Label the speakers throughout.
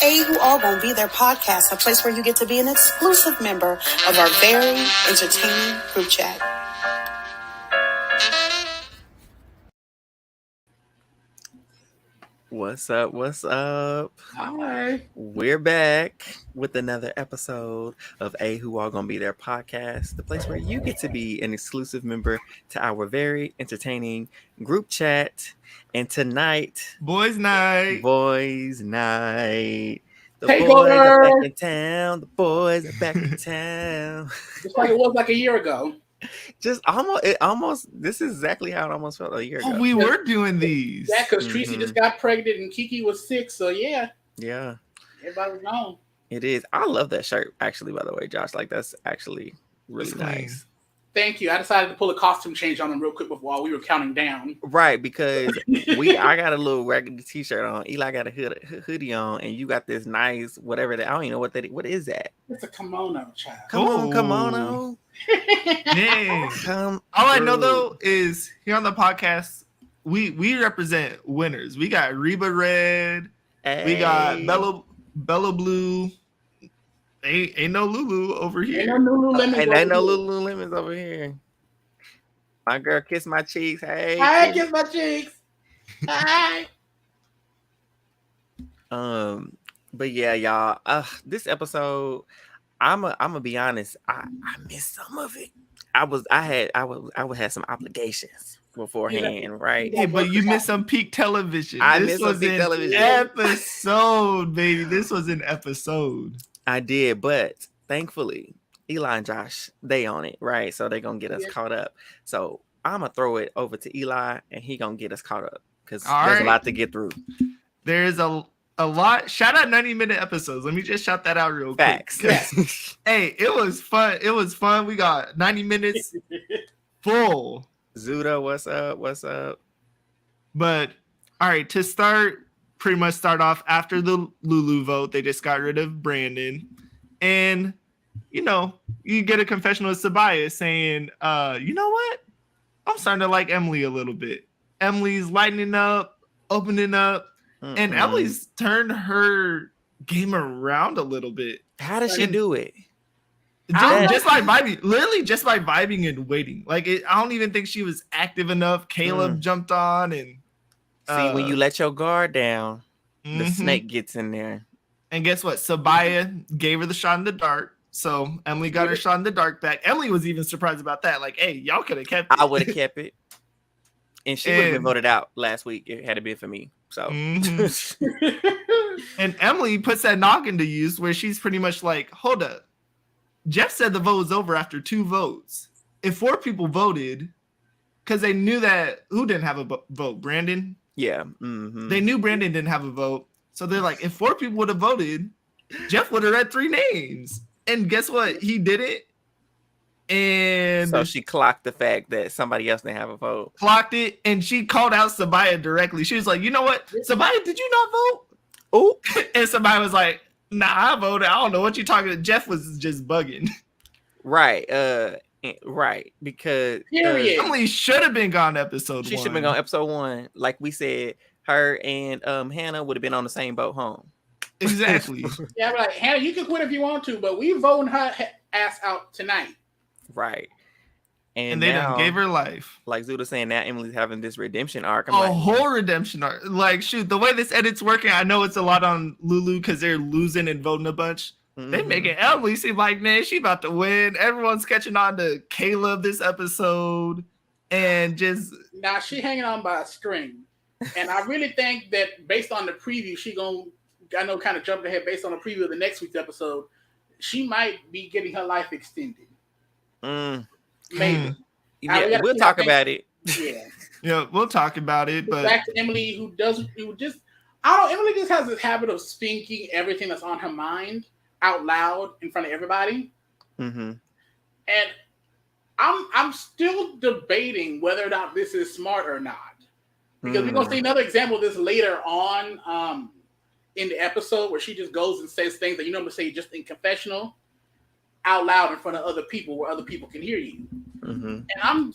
Speaker 1: Who All Gonna Be There podcast, a place where you get to be an exclusive member of our very entertaining group chat.
Speaker 2: What's up? What's up?
Speaker 3: Hi.
Speaker 2: We're back with another episode of Who All Gonna Be There podcast, the place where you get to be an exclusive member to our very entertaining group chat. And tonight,
Speaker 3: Boys' night.
Speaker 2: The
Speaker 3: Take
Speaker 2: boys
Speaker 3: over.
Speaker 2: are back in town. The boys are back in town.
Speaker 4: Just like it was like a year ago.
Speaker 2: Just almost. This is exactly how it almost felt a year ago.
Speaker 3: We were doing these.
Speaker 4: Yeah, because Tracy just got pregnant and Kiki was sick. So yeah, everybody was known.
Speaker 2: It is. I love that shirt, actually. By the way, Josh, like that's actually really nice.
Speaker 4: Thank you. I decided to pull a costume change on them real quick while we were counting down.
Speaker 2: Right, because I got a little regular t-shirt on. Eli got a hoodie on, and you got this nice whatever that I don't even know what is that.
Speaker 4: It's a kimono, child.
Speaker 2: Come on, kimono.
Speaker 3: Yeah. All I know though is here on the podcast, we represent winners. We got Reba Red, we got Bella Blue. Ain't no Lulu over here.
Speaker 4: Ain't no
Speaker 2: Lululemons over here. My girl kiss my cheeks. Hey,
Speaker 4: kiss my cheeks. Hi.
Speaker 2: But yeah, y'all. This episode, I'm gonna be honest. I missed some of it. I had some obligations beforehand, right?
Speaker 3: Hey, but you missed some peak television.
Speaker 2: This was an
Speaker 3: episode, baby. This was an episode.
Speaker 2: I did, but thankfully, Eli and Josh, they on it, right? So they're gonna get us caught up. So I'm gonna throw it over to Eli, and he gonna get us caught up because there's a lot to get through.
Speaker 3: There's a lot. Shout out 90-minute episodes. Let me just shout that out real quick. Hey, it was fun. It was fun. We got 90 minutes full.
Speaker 2: Zuda, what's up? What's up?
Speaker 3: But all right, to start off after the Lulu vote, they just got rid of Brandon. And, you get a confessional of Sabaya saying, you know what? I'm starting to like Emily a little bit. Emily's lightening up, opening up, and Emily's turned her game around a little bit.
Speaker 2: How does she do it?
Speaker 3: Just by vibing, literally just by vibing and waiting. Like, I don't even think she was active enough. Caleb jumped on and
Speaker 2: see, when you let your guard down, the snake gets in there.
Speaker 3: And guess what? Sabaya gave her the shot in the dark. So Emily got her shot in the dark back. Emily was even surprised about that. Like, hey, y'all could have kept it.
Speaker 2: I would have kept it. And she would have been voted out last week. It had to be for me. So
Speaker 3: and Emily puts that noggin to use where she's pretty much like, hold up. Jeff said the vote was over after 2 votes. If 4 people voted, because they knew that who didn't have a vote? Brandon?
Speaker 2: Yeah.
Speaker 3: They knew Brandon didn't have a vote. So they're like, if 4 people would have voted, Jeff would have read 3 names. And guess what? He did it. And
Speaker 2: so she clocked the fact that somebody else didn't have a vote.
Speaker 3: Clocked it. And she called out Sabaya directly. She was like, you know what? Sabaya, did you not vote?
Speaker 2: Oh.
Speaker 3: And Sabaya was like, nah, I voted. I don't know what you're talking about. Jeff was just bugging.
Speaker 2: Right. Right, because
Speaker 3: Emily should have been gone episode 1.
Speaker 2: She should have been gone episode 1. Like we said, her and Hannah would have been on the same boat home.
Speaker 3: Exactly.
Speaker 4: Yeah, but like, Hannah, you can quit if you want to, but we voting her ass out tonight.
Speaker 2: Right.
Speaker 3: And they done gave her life.
Speaker 2: Like Zuda saying, now Emily's having this redemption arc.
Speaker 3: Whole redemption arc. Like, shoot, the way this edit's working, I know it's a lot on Lulu because they're losing and voting a bunch. They making Emily seem like, man, she about to win. Everyone's catching on to Caleb this episode. And just...
Speaker 4: Now, she hanging on by a string. And I really think that based on the preview, kind of jumped ahead based on the preview of the next week's episode, she might be getting her life extended. Maybe.
Speaker 2: Yeah, we'll talk about it.
Speaker 4: Yeah.
Speaker 3: Yeah, we'll talk about it. But
Speaker 4: back to Emily, Emily just has this habit of speaking everything that's on her mind out loud in front of everybody. And I'm still debating whether or not this is smart or not. Because we're gonna see another example of this later on in the episode where she just goes and says things that you normally say just in confessional out loud in front of other people where other people can hear you. And I'm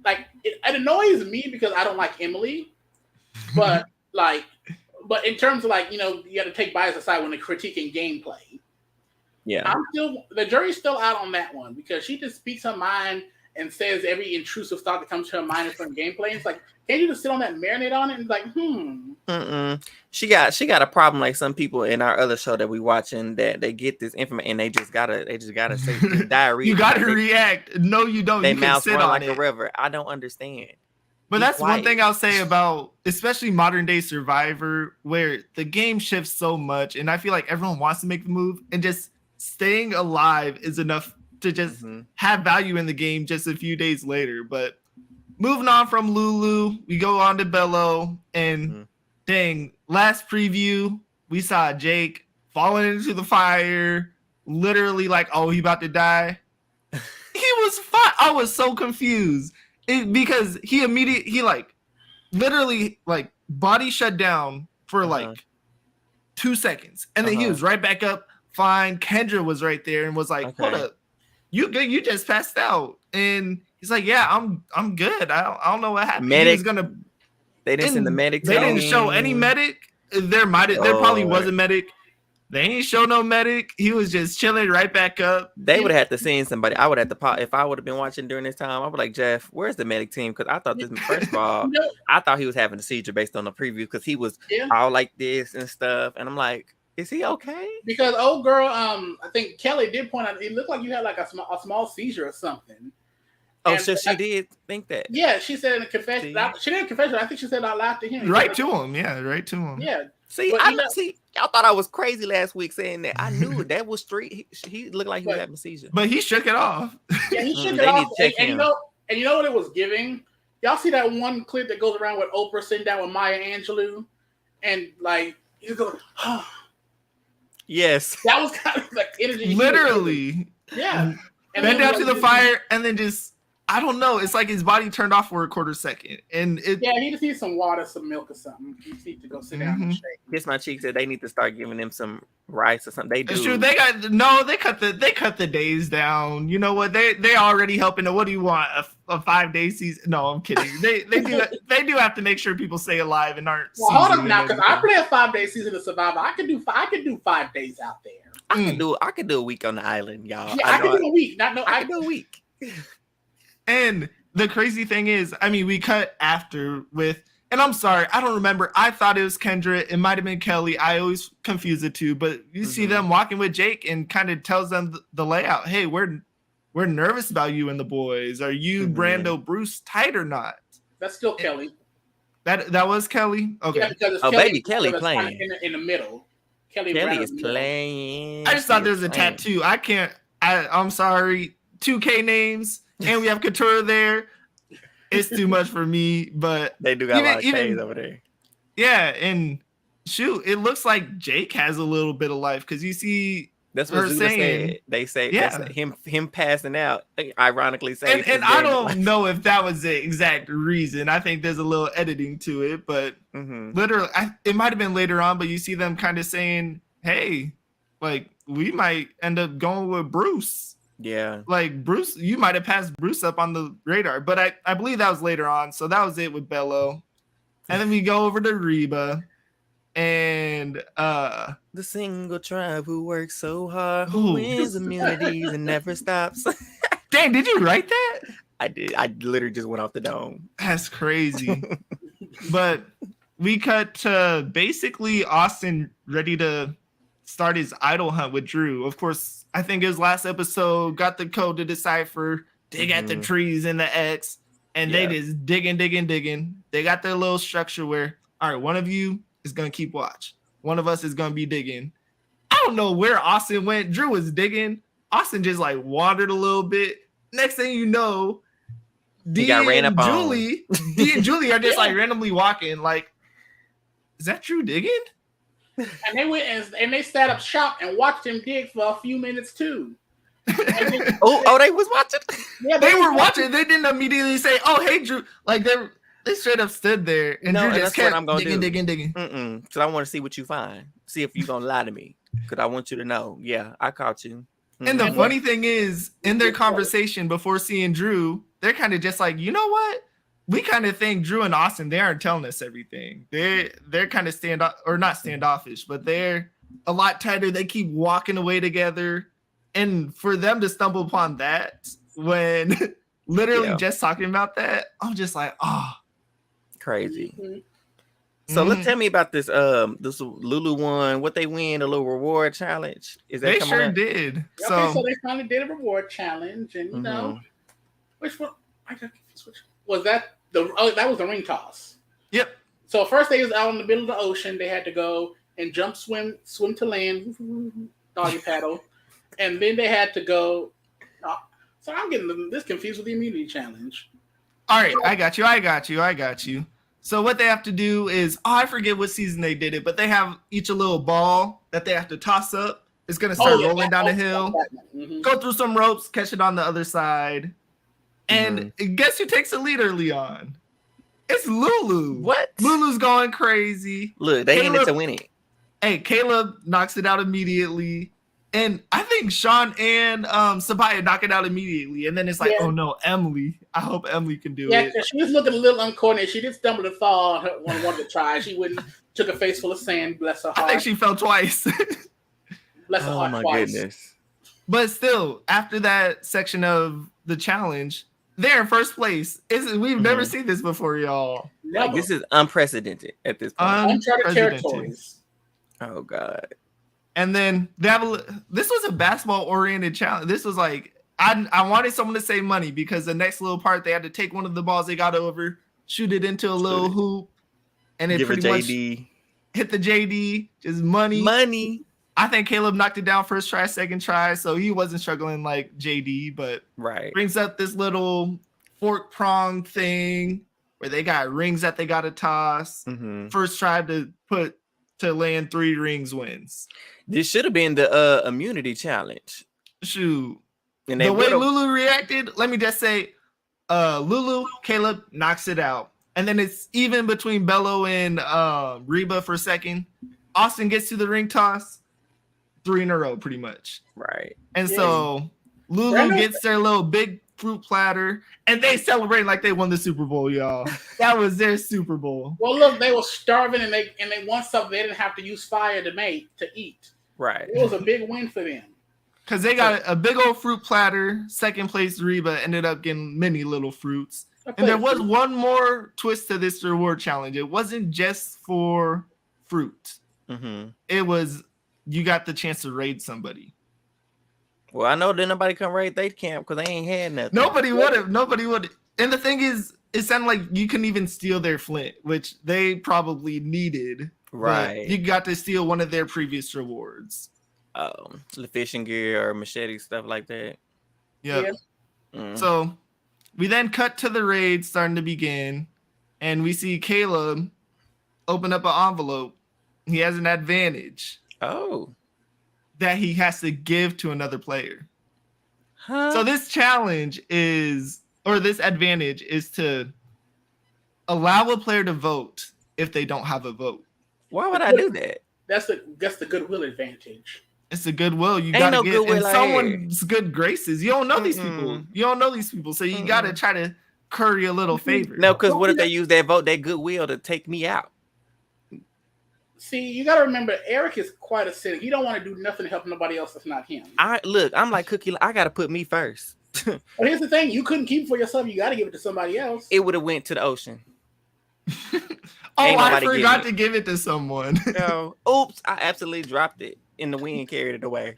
Speaker 4: like, it annoys me because I don't like Emily, but like but in terms of like, you got to take bias aside when they're critiquing gameplay.
Speaker 2: Yeah.
Speaker 4: The jury's still out on that one because she just speaks her mind and says every intrusive thought that comes to her mind in front of gameplay. It's like, can't you just sit on that and marinate on it? And like,
Speaker 2: She got a problem like some people in our other show that we watching that they get this information and they just gotta say diarrhea.
Speaker 3: You gotta react. No, you don't.
Speaker 2: They
Speaker 3: you
Speaker 2: mouth
Speaker 3: can sit
Speaker 2: run
Speaker 3: on
Speaker 2: like
Speaker 3: it.
Speaker 2: a river. I don't understand.
Speaker 3: But that's one thing I'll say about especially modern day Survivor, where the game shifts so much, and I feel like everyone wants to make the move, and just staying alive is enough to just have value in the game just a few days later. But moving on from Lulu, we go on to Bello, and dang, last preview, we saw Jake falling into the fire, literally like, oh, he about to die. He was fine. I was so confused. Because he literally body shut down for like 2 seconds, and then he was right back up fine. Kendra was right there and was like, hold up, you good? You just passed out. And he's like, yeah, I'm good. I don't know what happened.
Speaker 2: Medic,
Speaker 3: they didn't send the medic. They didn't
Speaker 2: team.
Speaker 3: show any medic. There probably was a medic. They ain't show no medic. He was just chilling right back up.
Speaker 2: They would have had to seen somebody. I would have to pop if I would have been watching during this time. I would like, Jeff, where's the medic team? Because I thought this first of all, I thought he was having a seizure based on the preview because he was all like this and stuff. And I'm like, is he okay?
Speaker 4: Because old girl, I think Kelly did point out it looked like you had like a small seizure or something.
Speaker 2: Oh, so she did think that.
Speaker 4: Yeah, she said in a confession. She didn't confess. I think she said out loud to him.
Speaker 3: Right to him. Yeah, right to him.
Speaker 4: Yeah.
Speaker 2: See, y'all thought I was crazy last week saying that. I knew that was street. He looked like he was having a seizure.
Speaker 3: But he shook it off.
Speaker 4: Yeah, he shook it off. And you know what it was giving? Y'all see that one clip that goes around with Oprah sitting down with Maya Angelou? And like, he's going, oh.
Speaker 2: Yes.
Speaker 4: That was kind of like energy.
Speaker 3: Literally.
Speaker 4: Yeah.
Speaker 3: And then down to the fire and then just, I don't know. It's like his body turned off for a quarter second. And
Speaker 4: he just needs some water, some milk or something. He just needs to go sit down and shake.
Speaker 2: Kiss my cheek said they need to start giving him some rice or something. They do.
Speaker 3: It's true. They cut the days down. You know what? They already helping. What do you want? A 5-day season? No, I'm kidding. They do have to make sure people stay alive and aren't.
Speaker 4: Well, hold up now, because I play a 5-day season of Survivor. I can do 5 days out there.
Speaker 2: I can do a week on the island, y'all.
Speaker 4: Yeah, I can do a week. I can
Speaker 2: do a week.
Speaker 3: And the crazy thing is, I mean, we cut after with, and I'm sorry, I don't remember. I thought it was Kendra. It might have been Kelly. I always confuse the two. But you see them walking with Jake and kind of tells them the layout. Hey, we're nervous about you and the boys. Are you Brando Bruce tight or not?
Speaker 4: That's still Kelly.
Speaker 3: That was Kelly? Okay.
Speaker 4: Yeah, because
Speaker 2: baby Kelly playing.
Speaker 4: In the middle. Kelly
Speaker 2: is playing.
Speaker 3: I just thought there was a tattoo. I'm sorry. 2K names. And we have Couture there. It's too much for me, but
Speaker 2: they do got a lot of K's over there.
Speaker 3: Yeah, and shoot, it looks like Jake has a little bit of life because you see
Speaker 2: that's what Zuda said. They say him passing out, ironically saying.
Speaker 3: And I don't know if that was the exact reason. I think there's a little editing to it, but literally, it might have been later on. But you see them kind of saying, "Hey, like we might end up going with Bruce."
Speaker 2: Yeah.
Speaker 3: Like Bruce, you might have passed Bruce up on the radar, but I believe that was later on. So that was it with Bello. And then we go over to Reba and
Speaker 2: the single tribe who works so hard, who wins immunities and never stops.
Speaker 3: Dang, did you write that?
Speaker 2: I did. I literally just went off the dome.
Speaker 3: That's crazy. But we cut to basically Austin ready to start his idol hunt with Drew. Of course, I think his last episode got the code to decipher, dig at the trees in the X, and they just digging. They got their little structure where, all right, one of you is going to keep watch. One of us is going to be digging. I don't know where Austin went. Drew was digging. Austin just like wandered a little bit. Next thing you know, D and Julie are just like randomly walking. Like, is that Drew digging?
Speaker 4: And they went and they set up shop and watched him dig for a few minutes too.
Speaker 2: They was watching.
Speaker 3: Yeah, they were watching. They didn't immediately say, "Oh, hey, Drew." Like they straight up stood there and Drew just kept digging.
Speaker 2: Because I want to see what you find. See if you're gonna lie to me. Because I want you to know. Yeah, I caught you.
Speaker 3: And the funny thing is, in their conversation before seeing Drew, they're kind of just like, you know what? we kind of think Drew and Austin, they aren't telling us everything. They're kind of not standoffish, but they're a lot tighter. They keep walking away together. And for them to stumble upon that when literally just talking about that, I'm just like, oh,
Speaker 2: crazy. So let's tell me about this Lulu one. What they win, a little reward challenge. Is that
Speaker 3: they
Speaker 2: coming
Speaker 3: sure
Speaker 2: up?
Speaker 3: did.
Speaker 4: Okay, so they finally did a reward challenge, and you know, which one? I got confused. Which was that? That was the ring toss.
Speaker 3: Yep.
Speaker 4: So first they was out in the middle of the ocean. They had to go and swim to land, doggy paddle, and then they had to go. So I'm getting this confused with the immunity challenge.
Speaker 3: All right, I got you. So what they have to do is, I forget what season they did it, but they have each a little ball that they have to toss up. It's going to start rolling down the hill, go through some ropes, catch it on the other side. And guess who takes the leader, Leon? It's Lulu.
Speaker 2: What?
Speaker 3: Lulu's going crazy.
Speaker 2: Look, they in it to win it.
Speaker 3: Hey, Caleb knocks it out immediately. And I think Sean and Sabaya knock it out immediately. And then it's like, oh no, Emily. I hope Emily can do it.
Speaker 4: Yeah, she was looking a little uncoordinated. She did stumble and fall when I wanted to try. She took a face full of sand. Bless her heart.
Speaker 3: I think she fell twice.
Speaker 4: Bless her heart twice.
Speaker 2: Goodness.
Speaker 3: But still, after that section of the challenge, they're in first place. We've never seen this before, y'all.
Speaker 2: Like, this is unprecedented at this point.
Speaker 4: Uncharted territories.
Speaker 2: Oh God.
Speaker 3: And then this was a basketball-oriented challenge. This was like, I wanted someone to save money because the next little part, they had to take one of the balls they got over, shoot it into a little hoop, and it pretty much hit the JD. Just money. I think Caleb knocked it down first try, second try, so he wasn't struggling like JD, but brings up this little fork prong thing where they got rings that they got to toss. First try to land 3 rings wins.
Speaker 2: This should have been the immunity challenge.
Speaker 3: Shoot.
Speaker 2: And
Speaker 3: the way Lulu reacted, let me just say, Lulu, Caleb knocks it out. And then it's even between Bello and Reba for a second. Austin gets to the ring toss, 3 in a row, pretty much.
Speaker 2: Right.
Speaker 3: And so Lulu gets their little big fruit platter, and they celebrate like they won the Super Bowl, y'all. That was their Super Bowl.
Speaker 4: Well, look, they were starving, and they won something they didn't have to use fire to eat.
Speaker 2: Right.
Speaker 4: It was a big win for them.
Speaker 3: Because they got a big old fruit platter. Second place, Reba ended up getting many little fruits. And there was one more twist to this reward challenge. It wasn't just for fruit. It was, you got the chance to raid somebody.
Speaker 2: Well, I know that nobody come raid their camp because they ain't had nothing.
Speaker 3: Nobody would have. And the thing is, it sounded like you couldn't even steal their flint, which they probably needed. Right. You got to steal one of their previous rewards.
Speaker 2: The fishing gear or machete, stuff like that.
Speaker 3: Yep. Yeah. So we then cut to the raid starting to begin, and we see Caleb open up an envelope. He has an advantage.
Speaker 2: Oh.
Speaker 3: That he has to give to another player. So this challenge this advantage is to allow a player to vote if they don't have a vote.
Speaker 2: Why would I do that?
Speaker 4: That's the goodwill advantage.
Speaker 3: It's a goodwill. You got to get in someone's good graces. You don't know these people. So you got to try to curry a little favor.
Speaker 2: No, because what if they use that vote, that goodwill to take me out?
Speaker 4: See, you got to remember, Eric is quite a cynic. He don't want to do nothing to help nobody else that's not him.
Speaker 2: I'm like Cookie. I got to put me first.
Speaker 4: But here's the thing. You couldn't keep it for yourself. You got to give it to somebody else.
Speaker 2: It would have went to the ocean.
Speaker 3: I forgot to give it to someone.
Speaker 2: No. Oops. I absolutely dropped it in the wind, carried it away.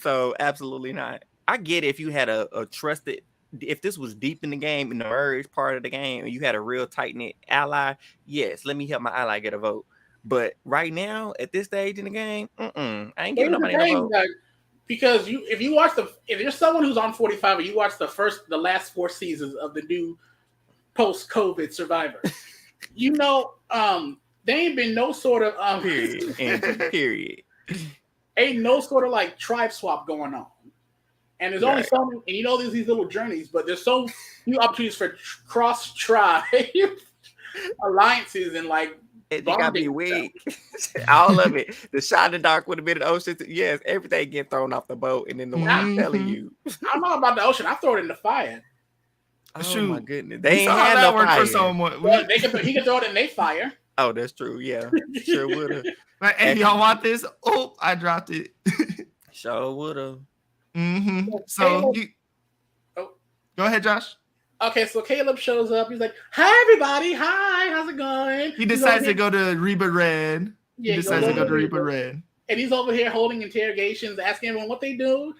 Speaker 2: So absolutely not. I get it if you had a trusted, if this was deep in the game, in the merge part of the game, and you had a real tight-knit ally, yes, let me help my ally get a vote. But right now, at this stage in the game, I ain't giving nobody a vote.
Speaker 4: Because if you're someone who's on 45 and you watch the last 4 seasons of the new post-COVID Survivor, you know, there ain't been no sort of
Speaker 2: period.
Speaker 4: Ain't no sort of like tribe swap going on. And there's only so many, and you know, there's these little journeys, but there's so few opportunities for cross tribe alliances and like.
Speaker 2: It got me weak. All of it. The shot in the dark would have been an ocean. Yes, everything get thrown off the boat, and then the one I'm telling you.
Speaker 4: I'm not about the ocean. I throw it in the fire.
Speaker 2: Oh my goodness,
Speaker 3: You
Speaker 2: they ain't
Speaker 3: saw how
Speaker 2: had
Speaker 3: that
Speaker 2: no
Speaker 3: worked for
Speaker 2: fire.
Speaker 3: someone.
Speaker 4: Well, he can throw it in their fire.
Speaker 2: Oh, that's true. Yeah, sure would have.
Speaker 3: Like, hey, y'all want this? Oh, I dropped it.
Speaker 2: Sure would have.
Speaker 3: So you
Speaker 4: Oh.
Speaker 3: Go ahead, Josh.
Speaker 4: Okay, so Caleb shows up. He's like, "Hi, everybody. Hi, how's it going?"
Speaker 3: He decides to go to Reba Red.
Speaker 4: Yeah,
Speaker 3: he decides to go to Reba Red.
Speaker 4: And he's over here holding interrogations, asking everyone what they do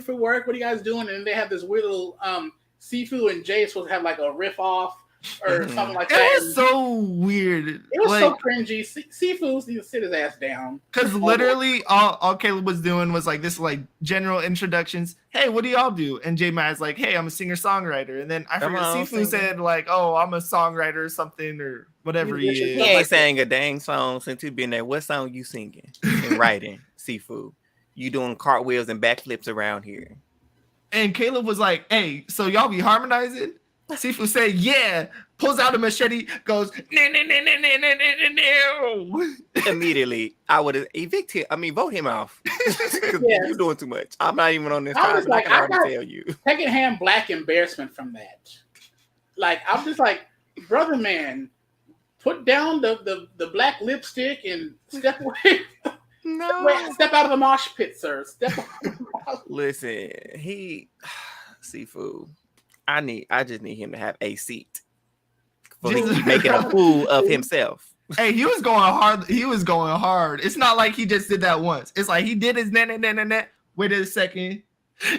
Speaker 4: for work, what are you guys doing? And then they have this weird little Sifu and Jay supposed to have like a riff off or something like that.
Speaker 3: It was so weird.
Speaker 4: It was so cringy. Sifu needs to sit his ass down.
Speaker 3: Because literally all Caleb was doing was like this like general introductions. Hey, what do y'all do? And J Ma's like, hey, I'm a singer-songwriter. And then I forget Sifu said like, oh, I'm a songwriter or something or whatever he is.
Speaker 2: He ain't sang a dang song since he been there. What song you singing and writing, Sifu? You doing cartwheels and backflips around here.
Speaker 3: And Caleb was like, hey, so y'all be harmonizing? Sifu said, yeah. Pulls out a machete, goes, no.
Speaker 2: Immediately, I would have vote him off. You're doing too much. I'm not even on this time, I can already tell you.
Speaker 4: Secondhand black embarrassment from that. Like, I'm just like, brother man, put down the black lipstick and step away.
Speaker 2: No.
Speaker 4: Step out of the mosh pit, sir.
Speaker 2: Listen, Sifu. I just need him to have a seat. For him making a fool of himself.
Speaker 3: Hey, he was going hard. It's not like he just did that once. It's like he did his waited a second.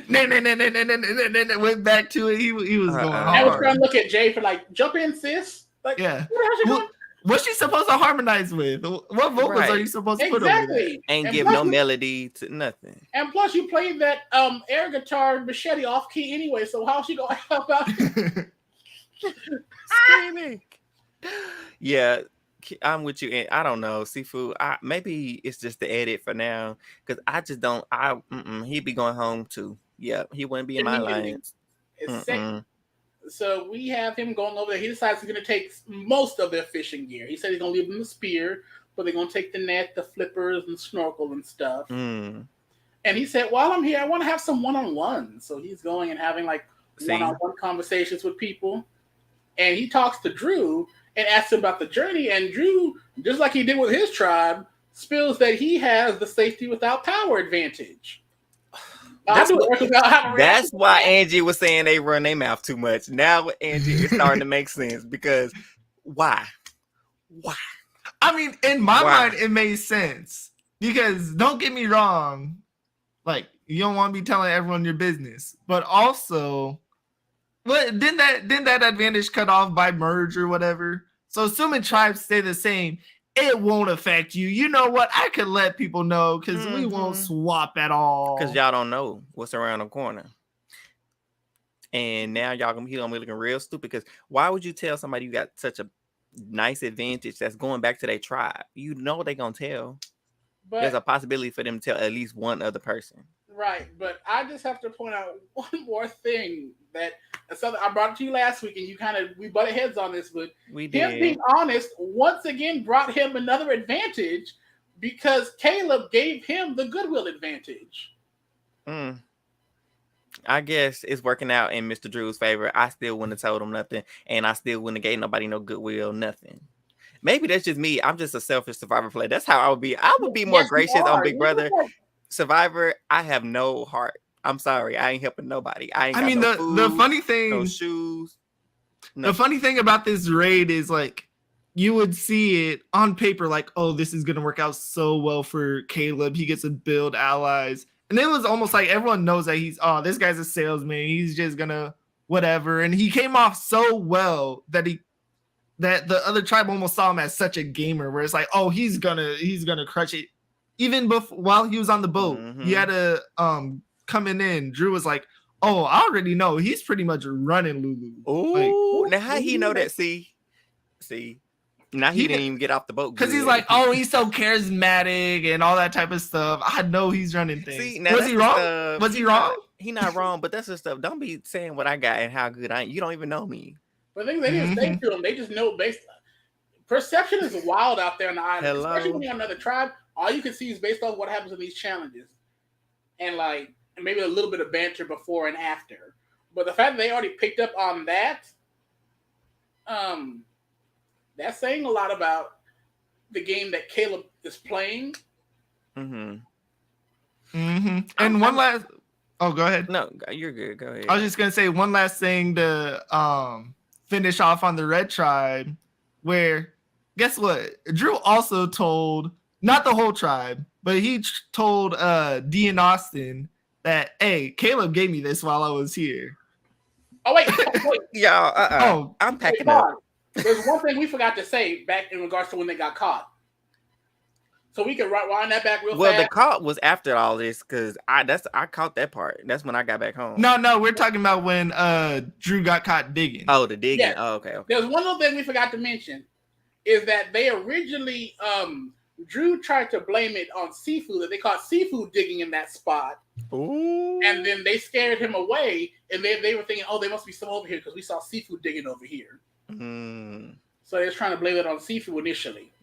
Speaker 3: Went back to it. He was going hard.
Speaker 4: I was trying to look at Jay for like, jump in, sis. Like,
Speaker 3: yeah. What's she supposed to harmonize with? What vocals are you supposed to put over there?
Speaker 2: Ain't give no melody to nothing.
Speaker 4: And plus, you played that air guitar machete off key anyway. So how's she gonna help out?
Speaker 2: Screaming. Yeah, I'm with you. And I don't know, Sifu. Maybe it's just the edit for now because I just don't. He'd be going home too. Yeah, he wouldn't be in my alliance.
Speaker 4: So we have him going over there. He decides he's going to take most of their fishing gear. He said he's going to leave them the spear, but they're going to take the net, the flippers, and snorkel and stuff. And he said, while I'm here, I want to have some one-on-ones. So he's going and having like one-on-one conversations with people. And he talks to Drew and asks him about the journey. And Drew, just like he did with his tribe, spills that he has the safety without power advantage.
Speaker 2: That's why Angie was saying they run their mouth too much. Now Angie is starting to make sense because why?
Speaker 3: I mean, in my mind, it made sense because don't get me wrong, like you don't want to be telling everyone your business, but also, didn't that advantage cut off by merge or whatever? So assuming tribes stay the same, it won't affect you. You know what? I could let people know because we won't swap at all.
Speaker 2: Because y'all don't know what's around the corner. And now y'all gonna be looking real stupid because why would you tell somebody you got such a nice advantage that's going back to their tribe? You know they're gonna tell. But there's a possibility for them to tell at least one other person.
Speaker 4: Right, but I just have to point out one more thing that I brought it to you last week, and we butted heads on this, but him being honest once again brought him another advantage because Caleb gave him the goodwill advantage.
Speaker 2: I guess it's working out in Mr. Drew's favor. I still wouldn't have told him nothing, and I still wouldn't have gave nobody no goodwill, nothing. Maybe that's just me. I'm just a selfish Survivor player. That's how I would be. I would be more gracious on Big Brother. Survivor, I have no heart. I'm sorry. I ain't helping nobody.
Speaker 3: The funny thing,
Speaker 2: no shoes.
Speaker 3: The funny thing about this raid is like you would see it on paper like, oh, this is going to work out so well for Caleb. He gets to build allies. And it was almost like everyone knows that this guy's a salesman. He's just going to whatever. And he came off so well that the other tribe almost saw him as such a gamer where it's like, oh, he's gonna crush it. Even while he was on the boat, he had a coming in. Drew was like, "Oh, I already know he's pretty much running Lulu."
Speaker 2: Oh, now how he know that? See, now he didn't even get off the boat
Speaker 3: because he's like, "Oh, he's so charismatic and all that type of stuff." I know he's running things.
Speaker 2: See, now
Speaker 3: was he wrong? Was he wrong?
Speaker 2: He not wrong, but that's the stuff. Don't be saying what I got and how good I am. You don't even know me.
Speaker 4: But they didn't say to him. They just know perception is wild out there on the island, especially when you're on another tribe. All you can see is based off what happens in these challenges, and maybe a little bit of banter before and after. But the fact that they already picked up on that, that's saying a lot about the game that Caleb is playing.
Speaker 3: And one last. Oh, go ahead.
Speaker 2: No, you're good. Go ahead.
Speaker 3: I was just gonna say one last thing to finish off on the Red Tribe, where guess what? Drew also told not the whole tribe, but he told D and Austin that, hey, Caleb gave me this while I was here.
Speaker 4: Oh wait.
Speaker 2: Y'all.
Speaker 3: Oh,
Speaker 2: I'm packing up.
Speaker 4: There's one thing we forgot to say back in regards to when they got caught. So we can wind that back real fast.
Speaker 2: Well, the caught was after all this because I caught that part. That's when I got back home.
Speaker 3: No, we're talking about when Drew got caught digging.
Speaker 2: Oh, the digging.
Speaker 4: Yeah.
Speaker 2: Oh, okay.
Speaker 4: There's one little thing we forgot to mention is that they originally Drew tried to blame it on seafood, that they caught seafood digging in that spot.
Speaker 2: Ooh.
Speaker 4: And then they scared him away, and they were thinking, oh, they must be some over here because we saw seafood digging over here. So they was trying to blame it on seafood initially.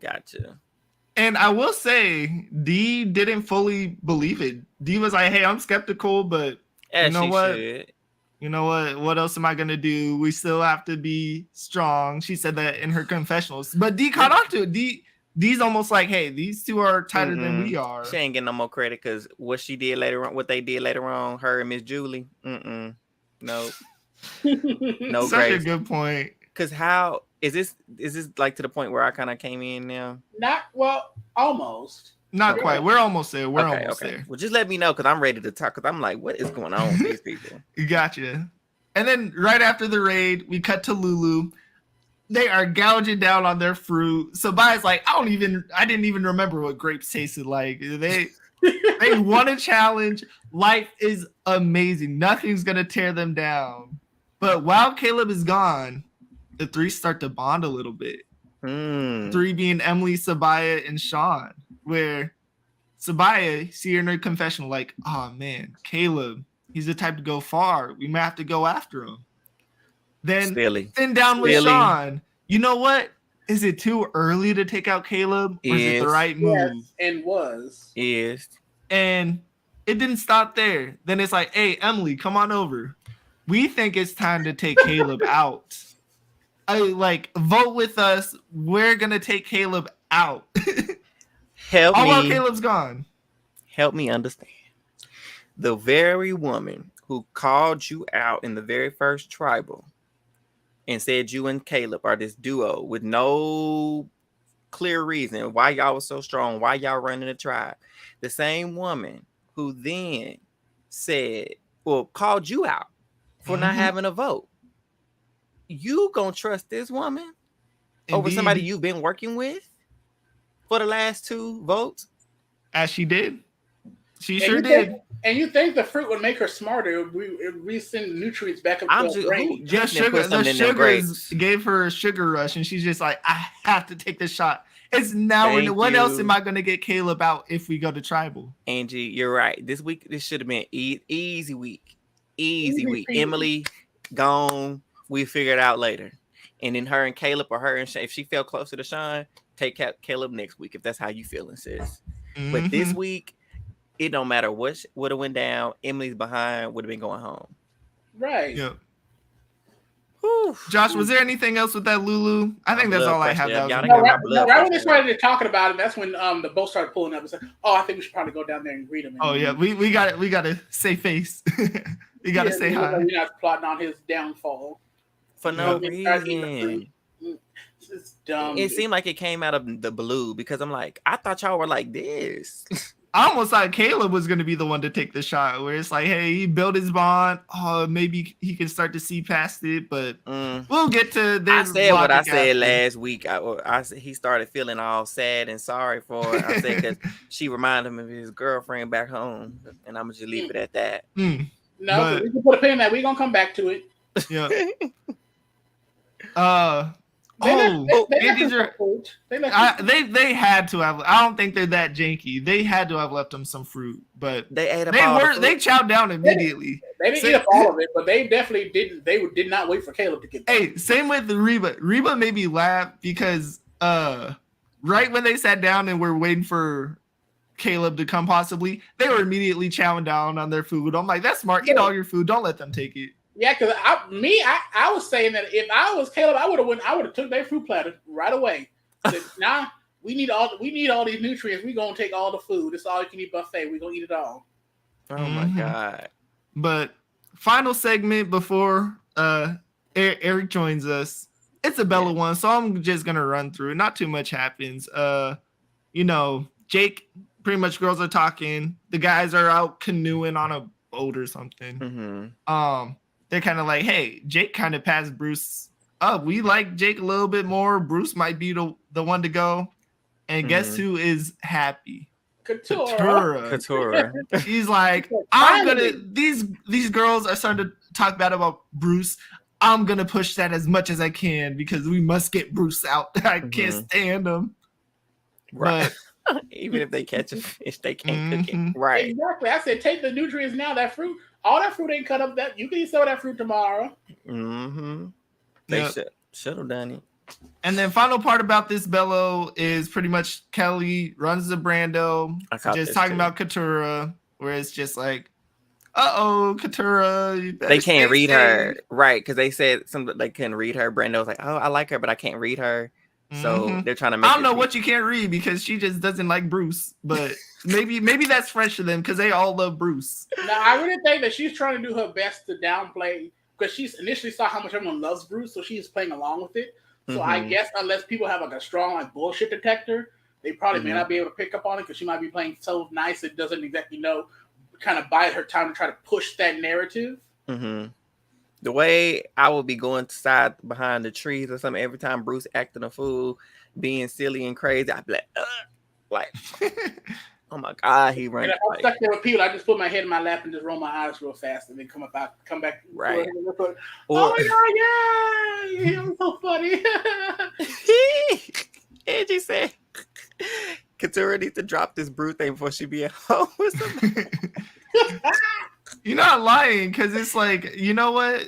Speaker 2: Gotcha.
Speaker 3: And I will say, D didn't fully believe it. D was like, hey, I'm skeptical, but you know what?
Speaker 2: Should.
Speaker 3: You know what? What else am I going to do? We still have to be strong. She said that in her confessionals. But D caught on to it. D's almost like, hey, these two are tighter than we are.
Speaker 2: She ain't getting no more credit because what they did later on, her and Miss Julie. No. No
Speaker 3: Such
Speaker 2: grace.
Speaker 3: a good point.
Speaker 2: Because how is this like to the point where I kind of came in now?
Speaker 4: Almost.
Speaker 3: Not quite. We're almost there. We're almost
Speaker 2: okay.
Speaker 3: there.
Speaker 2: Well, just let me know because I'm ready to talk. Because I'm like, what is going on with these people?
Speaker 3: Gotcha. And then right after the raid, we cut to Lulu. They are gouging down on their fruit. So Byyyee's like, I didn't even remember what grapes tasted like. They won a challenge. Life is amazing. Nothing's gonna tear them down. But while Caleb is gone, the three start to bond a little bit. Three being Emily, Sabiyah, and Sean. Where Sabiyah, see her in her confessional, like, oh man, Caleb, he's the type to go far. We might have to go after him. Then sit down with Sean. You know what? Is it too early to take out Caleb? Or is it the right move?
Speaker 4: Yes, and was.
Speaker 2: Is.
Speaker 3: And it didn't stop there. Then it's like, hey, Emily, come on over. We think it's time to take Caleb out. Vote with us. We're going to take Caleb out.
Speaker 2: Help me.
Speaker 3: While Caleb's gone.
Speaker 2: Help me understand. The very woman who called you out in the very first tribal and said you and Caleb are this duo with no clear reason why y'all was so strong, why y'all running the tribe. The same woman who then called you out for not having a vote. You gonna trust this woman over somebody you've been working with for the last 2 votes?
Speaker 3: As she did. She sure did.
Speaker 4: And you think the fruit would make her smarter? We send nutrients back up to her brain.
Speaker 3: The sugars gave her a sugar rush, and she's just like, I have to take this shot. It's now. When else am I going to get Caleb out if we go to tribal?
Speaker 2: Angie, you're right. This should have been easy week. Easy week. Emily gone. We figure it out later. And then her and Caleb, or her and Sean, if she felt closer to Sean, take Caleb next week if that's how you feeling, sis. But this week, it don't matter what would have went down. Emily's behind would have been going home.
Speaker 4: Right.
Speaker 3: Yeah. Josh, was there anything else with that Lulu? I think that's all I have.
Speaker 4: Right when they started talking about it, that's when the boat started pulling up and said, "Oh, I think we should probably go down there and greet him."
Speaker 3: Oh yeah, we got to say face. We got to say hi.
Speaker 4: We're not plotting on his downfall
Speaker 2: for no reason.
Speaker 4: It's dumb.
Speaker 2: It seemed like it came out of the blue because I'm like, I thought y'all were like this.
Speaker 3: I almost thought Caleb was going to be the one to take the shot, where it's like, hey, he built his bond. Oh, maybe he can start to see past it, but we'll get to this.
Speaker 2: I said what I said last week. He started feeling all sad and sorry for her. I said because she reminded him of his girlfriend back home, and I'm going to just leave it at that.
Speaker 4: No, we can put a pin in that. We're going to come back to it.
Speaker 3: Yeah.
Speaker 4: They
Speaker 3: had to have. I don't think they're that janky. They had to have left them some fruit, but
Speaker 2: they ate.
Speaker 3: They chowed down immediately.
Speaker 4: They didn't eat up all of it, but they definitely didn't. They did not wait for Caleb to get there.
Speaker 3: Hey, same with Reba. Reba made me laugh because right when they sat down and were waiting for Caleb to come possibly, they were immediately chowing down on their food. I'm like, that's smart. Eat all your food. Don't let them take it.
Speaker 4: Yeah, because I was saying that if I was Caleb, I would have took their fruit platter right away. Said, nah, we need all these nutrients. We're gonna take all the food. It's all you can eat buffet. We're gonna eat it all.
Speaker 2: Oh my God.
Speaker 3: But final segment before Eric joins us. It's a Bella one, so I'm just gonna run through. Not too much happens. Jake, pretty much girls are talking. The guys are out canoeing on a boat or something. They're kind of like, hey, Jake kind of passed Bruce up. We like Jake a little bit more. Bruce might be the one to go. And guess who is happy?
Speaker 4: Katura.
Speaker 3: He's like, these girls are starting to talk bad about Bruce. I'm gonna push that as much as I can because we must get Bruce out. I can't stand him.
Speaker 2: Right. But, even if they catch a fish, they can't cook it. Right.
Speaker 4: Exactly. I said take the nutrients now. That fruit, all that fruit ain't cut up. That you can eat some of that fruit tomorrow.
Speaker 2: They should have done it.
Speaker 3: And then final part about this Bello is pretty much Kelly runs the Brando, just talking about Katura, where it's just like, Katura.
Speaker 2: They can't read her, right? Because they said they couldn't read her. Brando was like, oh, I like her, but I can't read her. So they're trying to make
Speaker 3: I don't know what you can't read because she just doesn't like Bruce, but maybe that's fresh to them because they all love Bruce.
Speaker 4: No, I really think that she's trying to do her best to downplay because she initially saw how much everyone loves Bruce, so she's playing along with it. So I guess unless people have like a strong bullshit detector, they probably may not be able to pick up on it because she might be playing so nice it doesn't exactly kind of bide her time to try to push that narrative.
Speaker 2: The way I would be going side behind the trees or something every time Bruce acting a fool, being silly and crazy, I'd be like, oh my God, he runs.
Speaker 4: And if I'm stuck there with people, I just put my head in my lap and just roll my eyes real fast and then come back.
Speaker 2: Right.
Speaker 4: Oh my God, yeah, you're so funny.
Speaker 2: Angie said, Katura needs to drop this Bruce thing before she be at home or something.
Speaker 3: You're not lying because it's like, you know what?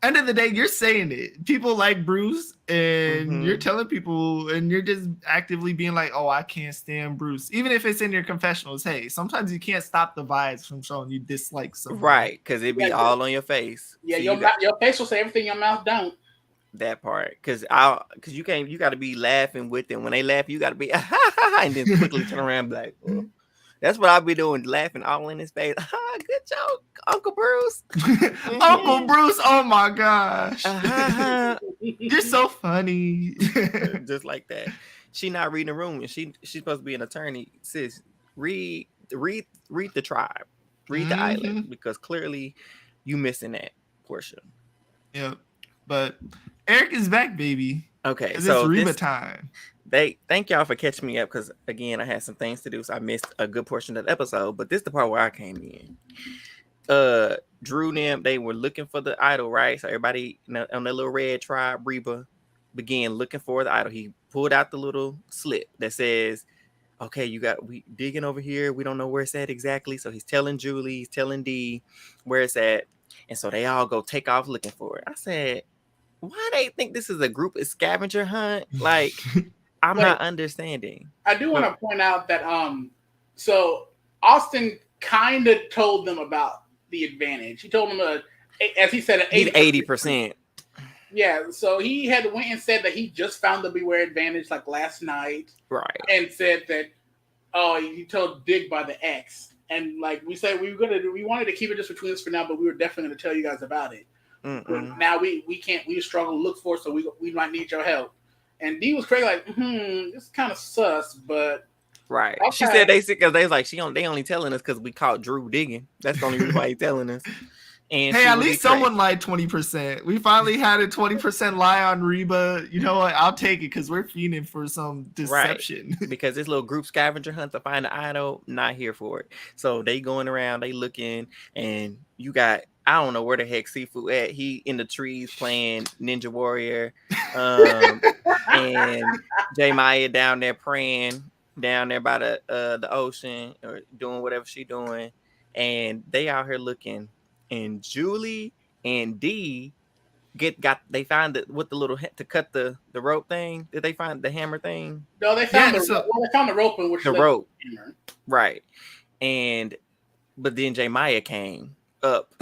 Speaker 3: End of the day, you're saying it. People like Bruce, and you're telling people, and you're just actively being like, "Oh, I can't stand Bruce," even if it's in your confessionals. Hey, sometimes you can't stop the vibes from showing you dislike someone,
Speaker 2: right? Because it be all on your face.
Speaker 4: Yeah, so your face will say everything your mouth don't.
Speaker 2: That part, because you can't. You got to be laughing with them when they laugh. You got to be and then quickly turn around and be like, oh. That's what I'll be doing, laughing all in his face. Good joke, Uncle Bruce.
Speaker 3: Uncle Bruce, oh my gosh. You're so funny.
Speaker 2: Just like that. She not reading the room, and she's supposed to be an attorney. Sis, read the tribe. Read the island, because clearly you missing that portion.
Speaker 3: Yep. But Eric is back, baby.
Speaker 2: Okay,
Speaker 3: so it's Reba time.
Speaker 2: Thank y'all for catching me up because again I had some things to do, so I missed a good portion of the episode. But this is the part where I came in. Drew and them, they were looking for the idol, right? So everybody on the little red tribe, Reba, began looking for the idol. He pulled out the little slip that says, "Okay, we digging over here. We don't know where it's at exactly." So he's telling Julie, he's telling Dee where it's at, and so they all go take off looking for it. I said, why they think this is a group scavenger hunt? Like. I'm not understanding.
Speaker 4: I do want to point out that so Austin kind of told them about the advantage. He told them, as he said,
Speaker 2: he's 80%.
Speaker 4: Yeah, so he had went and said that he just found the Beware advantage like last night,
Speaker 2: right? And
Speaker 4: said that he told Dig by the X, and like we said, we wanted to keep it just between us for now, but we were definitely going to tell you guys about it. Now we can't. We struggle to look for it, so we might need your help. And Dee was crazy, like, this is kind of sus, but
Speaker 2: right. Okay. She said because they was like they only telling us because we caught Drew digging. That's the only reason why he's telling us. And
Speaker 3: hey, at least someone lied 20%. We finally had a 20% lie on Reba. You know what? I'll take it because we're fiending for some deception.
Speaker 2: Right. Because this little group scavenger hunt to find the idol, not here for it. So they going around, they looking, and you got. I don't know where the heck Seafood at. He in the trees playing Ninja Warrior. And J Maya down there praying down there by the ocean or doing whatever she doing. And they out here looking. And Julie and Dee they find it with the little to cut the rope thing. Did they find the hammer thing?
Speaker 4: No, they found
Speaker 3: Yeah,
Speaker 4: they found the rope in which
Speaker 2: The
Speaker 4: led
Speaker 2: rope.
Speaker 4: to the hammer.
Speaker 2: Right. And but then J Maya came up.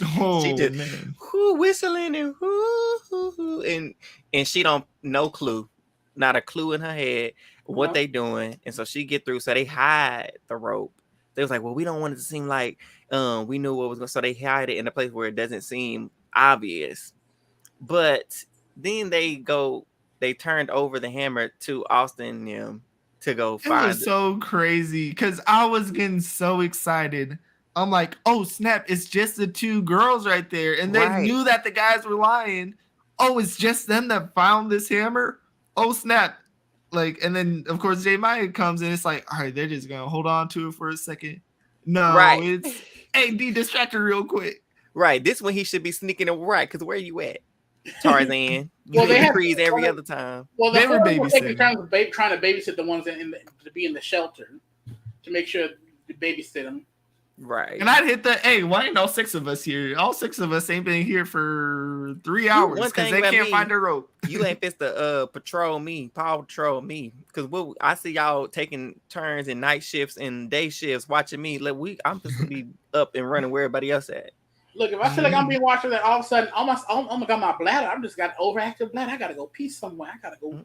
Speaker 3: Oh
Speaker 2: She just
Speaker 3: man.
Speaker 2: whistling and and she don't no clue, not a clue in her head what they doing. And so she get through. So they hide the rope. They was like, well, we don't want it to seem like we knew what was going. So they hide it in a place where it doesn't seem obvious. But then they turned over the hammer to Austin and them to go find
Speaker 3: It was so crazy because I was getting so excited. I'm like, oh snap, it's just the two girls right there. And they
Speaker 2: Right.
Speaker 3: knew that the guys were lying. Oh, it's just them that found this hammer. Oh snap. Like, and then of course J Maya comes and it's like, all right, they're just gonna hold on to it for a second. No,
Speaker 2: Right.
Speaker 3: it's hey, distract her real quick.
Speaker 2: Right. This one he should be sneaking it right, because where you at? Tarzan.
Speaker 4: Well, they have
Speaker 2: freeze every other time.
Speaker 4: Well,
Speaker 3: They were
Speaker 4: were taking
Speaker 3: babysitting.
Speaker 4: turns of trying to babysit the ones to be in the shelter to make sure to babysit them.
Speaker 2: Right.
Speaker 3: And I'd hit the hey, why ain't all six of us here? All six of us ain't been here for 3 hours
Speaker 2: one
Speaker 3: because
Speaker 2: thing
Speaker 3: they
Speaker 2: about
Speaker 3: can't
Speaker 2: me,
Speaker 3: find a rope.
Speaker 2: You ain't supposed to patrol me, because I see y'all taking turns in night shifts and day shifts watching me. I'm supposed to be up and running where everybody else at.
Speaker 4: Look, if I feel like I'm being watched, that all of a sudden, oh my god, my bladder, I've just got overactive bladder. I gotta go pee somewhere. I gotta go.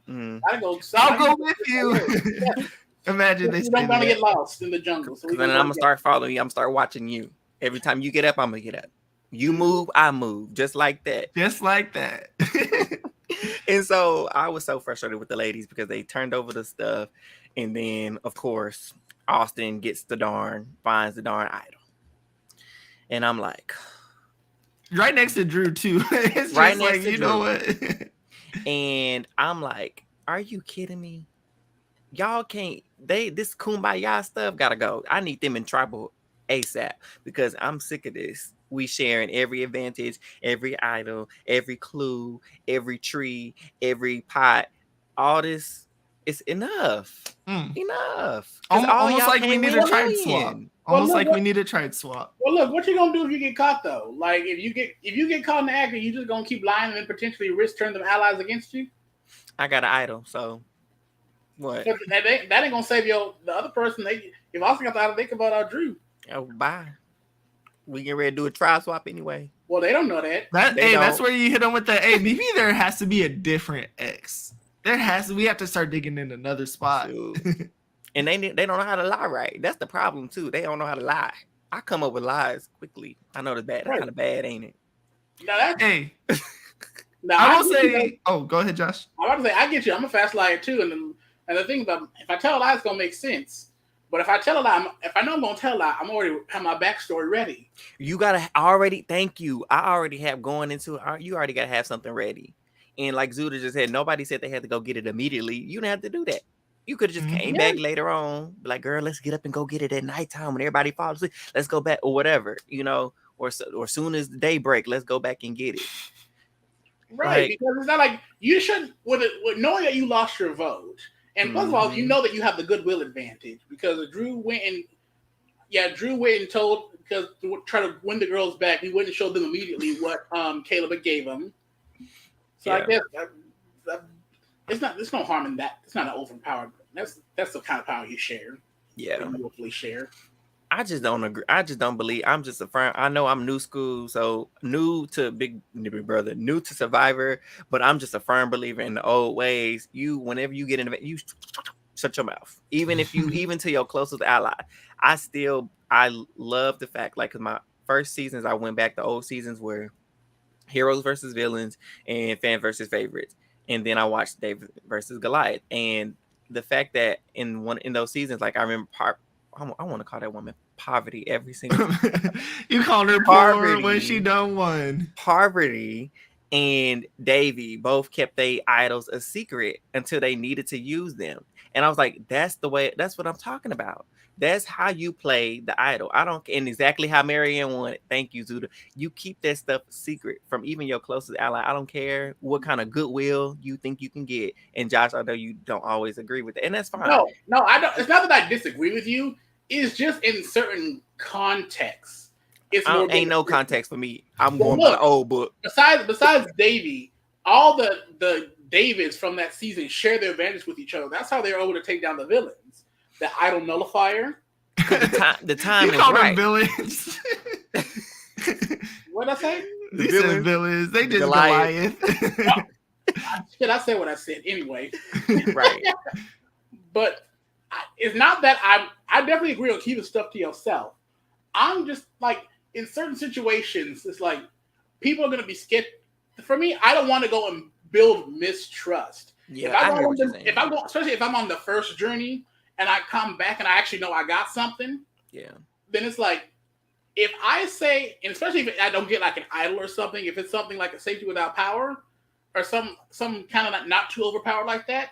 Speaker 3: I'll go with you.
Speaker 4: Yeah.
Speaker 3: Imagine they
Speaker 4: You don't want to get lost in the jungle. So
Speaker 2: then I'm gonna start following you. I'm gonna start watching you. Every time you get up, I'm gonna get up. You move, I move, just like that.
Speaker 3: Just like that.
Speaker 2: And so I was so frustrated with the ladies because they turned over the stuff, and then of course Austin finds the darn idol, and I'm like,
Speaker 3: right next to Drew too. It's
Speaker 2: Right
Speaker 3: just
Speaker 2: next
Speaker 3: like,
Speaker 2: to
Speaker 3: you know
Speaker 2: Drew.
Speaker 3: what?
Speaker 2: and I'm like, are you kidding me? Y'all can't. This kumbaya stuff gotta go. I need them in tribal ASAP because I'm sick of this. We sharing every advantage, every idol, every clue, every tree, every pot. All this is enough. Enough. 'Cause all
Speaker 3: Almost
Speaker 2: y'all
Speaker 3: like we
Speaker 2: can't
Speaker 3: need
Speaker 2: win
Speaker 3: a trade
Speaker 2: win.
Speaker 3: swap.
Speaker 4: Well,
Speaker 3: Almost
Speaker 4: look,
Speaker 3: like we need a trade swap.
Speaker 4: Well, look, what you gonna do if you get caught though? Like if you get caught in the act, you just gonna keep lying and then potentially risk turning them allies against you?
Speaker 2: I got an idol, so what?
Speaker 4: But that ain't gonna save the other person. If Austin got the idol, they can vote out Drew.
Speaker 2: Oh, bye. We get ready to do a trial swap anyway.
Speaker 4: Well, they don't know that.
Speaker 3: That's where you hit them with the hey, maybe there has to be a different X. We have to start digging in another spot.
Speaker 2: And they don't know how to lie right. That's the problem too. They don't know how to lie. I come up with lies quickly. I know that's bad. That's kind of bad, ain't it?
Speaker 4: Now that's
Speaker 3: hey.
Speaker 4: Now
Speaker 3: I will say, go ahead, Josh.
Speaker 4: I'm about to say I get you. I'm a fast liar too, and the thing about if I tell a lie, it's gonna make sense. But if I tell a lie, if I know I'm gonna tell a lie, I'm already have my backstory ready.
Speaker 2: You gotta already. Thank you. I already have going into it. You already gotta have something ready. And like Zuda just said, nobody said they had to go get it immediately. You didn't have to do that. You could have just came back later on, be like, girl, let's get up and go get it at nighttime when everybody falls asleep. Let's go back or whatever, or soon as the day break, let's go back and get it.
Speaker 4: Right, because it's not like you should with knowing that you lost your vote. And first of all, you know that you have the goodwill advantage because Drew went and told because to try to win the girls back, he went and showed them immediately what Caleb gave them. So I guess it's no harm in that. It's not an overpowered. That's the kind of power you share.
Speaker 2: Yeah,
Speaker 4: you willfully share.
Speaker 2: I just don't agree. I just don't believe. I'm just a firm. I know I'm new school, so new to Big Brother, new to Survivor, but I'm just a firm believer in the old ways. Whenever you get in the you shut your mouth. Even if you, even to your closest ally, I love the fact, like, 'cause my first seasons, I went back to old seasons where heroes versus villains and fan versus favorites, and then I watched David versus Goliath, and the fact that in those seasons, like I remember I want to call that woman Poverty every single time.
Speaker 3: You called her poor when she done won.
Speaker 2: Poverty and Davy both kept their idols a secret until they needed to use them. And I was like, that's what I'm talking about. That's how you play the idol. And exactly how Marianne wanted. Thank you, Zuda. You keep that stuff secret from even your closest ally. I don't care what kind of goodwill you think you can get. And Josh, I know you don't always agree with it, and that's fine.
Speaker 4: No, I don't. It's not that I disagree with you. It's just in certain contexts. it's more.
Speaker 2: Ain't no context for me. I'm
Speaker 4: Well,
Speaker 2: going by the old book.
Speaker 4: Besides Davy, all the Davids from that season share their advantage with each other. That's how they're able to take down the villains. The idol nullifier.
Speaker 2: The time
Speaker 3: You
Speaker 2: is
Speaker 3: called
Speaker 2: right.
Speaker 3: them villains.
Speaker 4: What did I say?
Speaker 3: You said villains. They just Goliath.
Speaker 4: Shit, I said what I said anyway.
Speaker 2: Right.
Speaker 4: But it's not that I definitely agree on keeping stuff to yourself. I'm just like, in certain situations, it's like people are going to be scared. For me, I don't want to go and build mistrust.
Speaker 2: Yeah,
Speaker 4: if I go, especially if I'm on the first journey and I come back and I actually know I got something.
Speaker 2: Yeah.
Speaker 4: Then it's like, if I say, and especially if I don't get like an idol or something, if it's something like a safety without power, or some kind of not too overpowered like that.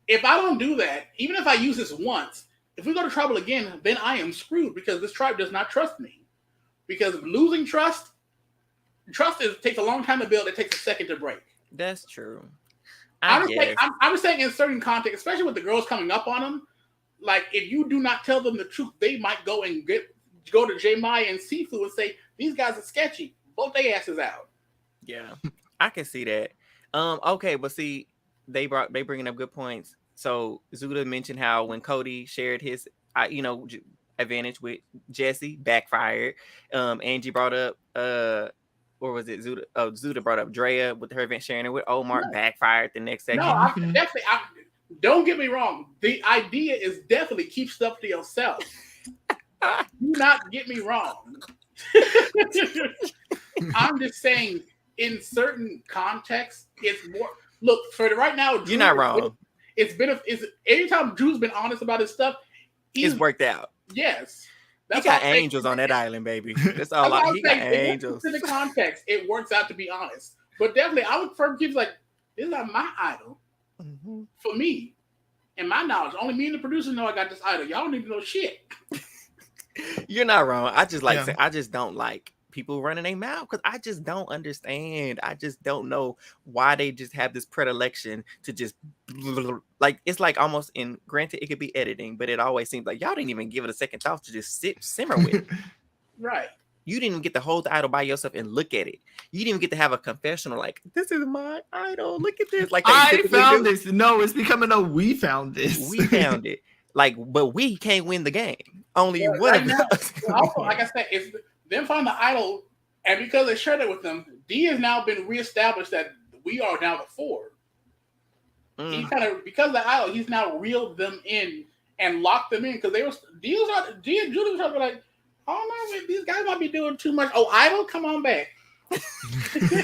Speaker 4: If I don't do that, even if I use this once, if we go to trouble again, then I am screwed because this tribe does not trust me. Because losing trust takes a long time to build. It takes a second to break.
Speaker 2: That's true.
Speaker 4: I'm just saying in certain context, especially with the girls coming up on them, like if you do not tell them the truth, they might go to J Maya and Sifu and say, these guys are sketchy. Both their asses out.
Speaker 2: Yeah, I can see that. Okay, but see, they bringing up good points. So Zuda mentioned how when Cody shared his, advantage with Jesse, backfired. Angie brought up, or was it Zuda? Oh, Zuda brought up Drea with her event sharing it with Omar, backfired the next second.
Speaker 4: No, definitely. Don't get me wrong. The idea is definitely keep stuff to yourself. Do not get me wrong. I'm just saying, in certain contexts, it's more. Look, for right now, Drew,
Speaker 2: you're not wrong.
Speaker 4: Anytime Drew's been honest about his stuff,
Speaker 2: it's worked out.
Speaker 4: Yes,
Speaker 2: he got angels on that island, baby. That's all. He got angels.
Speaker 4: In the context, it works out to be honest. But definitely, I would prefer keep like, this is not my idol. Mm-hmm. For me, and my knowledge, only me and the producer know I got this idol. Y'all don't need to know shit.
Speaker 2: You're not wrong. I just I just don't like people running their mouth because I just don't understand. I just don't know why they just have this predilection to just like, it's like almost in, granted it could be editing, but it always seems like y'all didn't even give it a second thought to just simmer with it.
Speaker 4: Right.
Speaker 2: You didn't even get to hold the idol by yourself and look at it. You didn't even get to have a confessional like, this is my idol. Look at this. Like,
Speaker 3: I found this. No, it's becoming a we found this.
Speaker 2: We found it. Like, but we can't win the game. Only one of us.
Speaker 4: Also, like I said, it's them find the idol, and because they shared it with them, D has now been reestablished that we are now the four. He kind of, because of the idol, he's now reeled them in and locked them in because D and Julie was like, oh no, these guys might be doing too much. Oh, idol, come on back.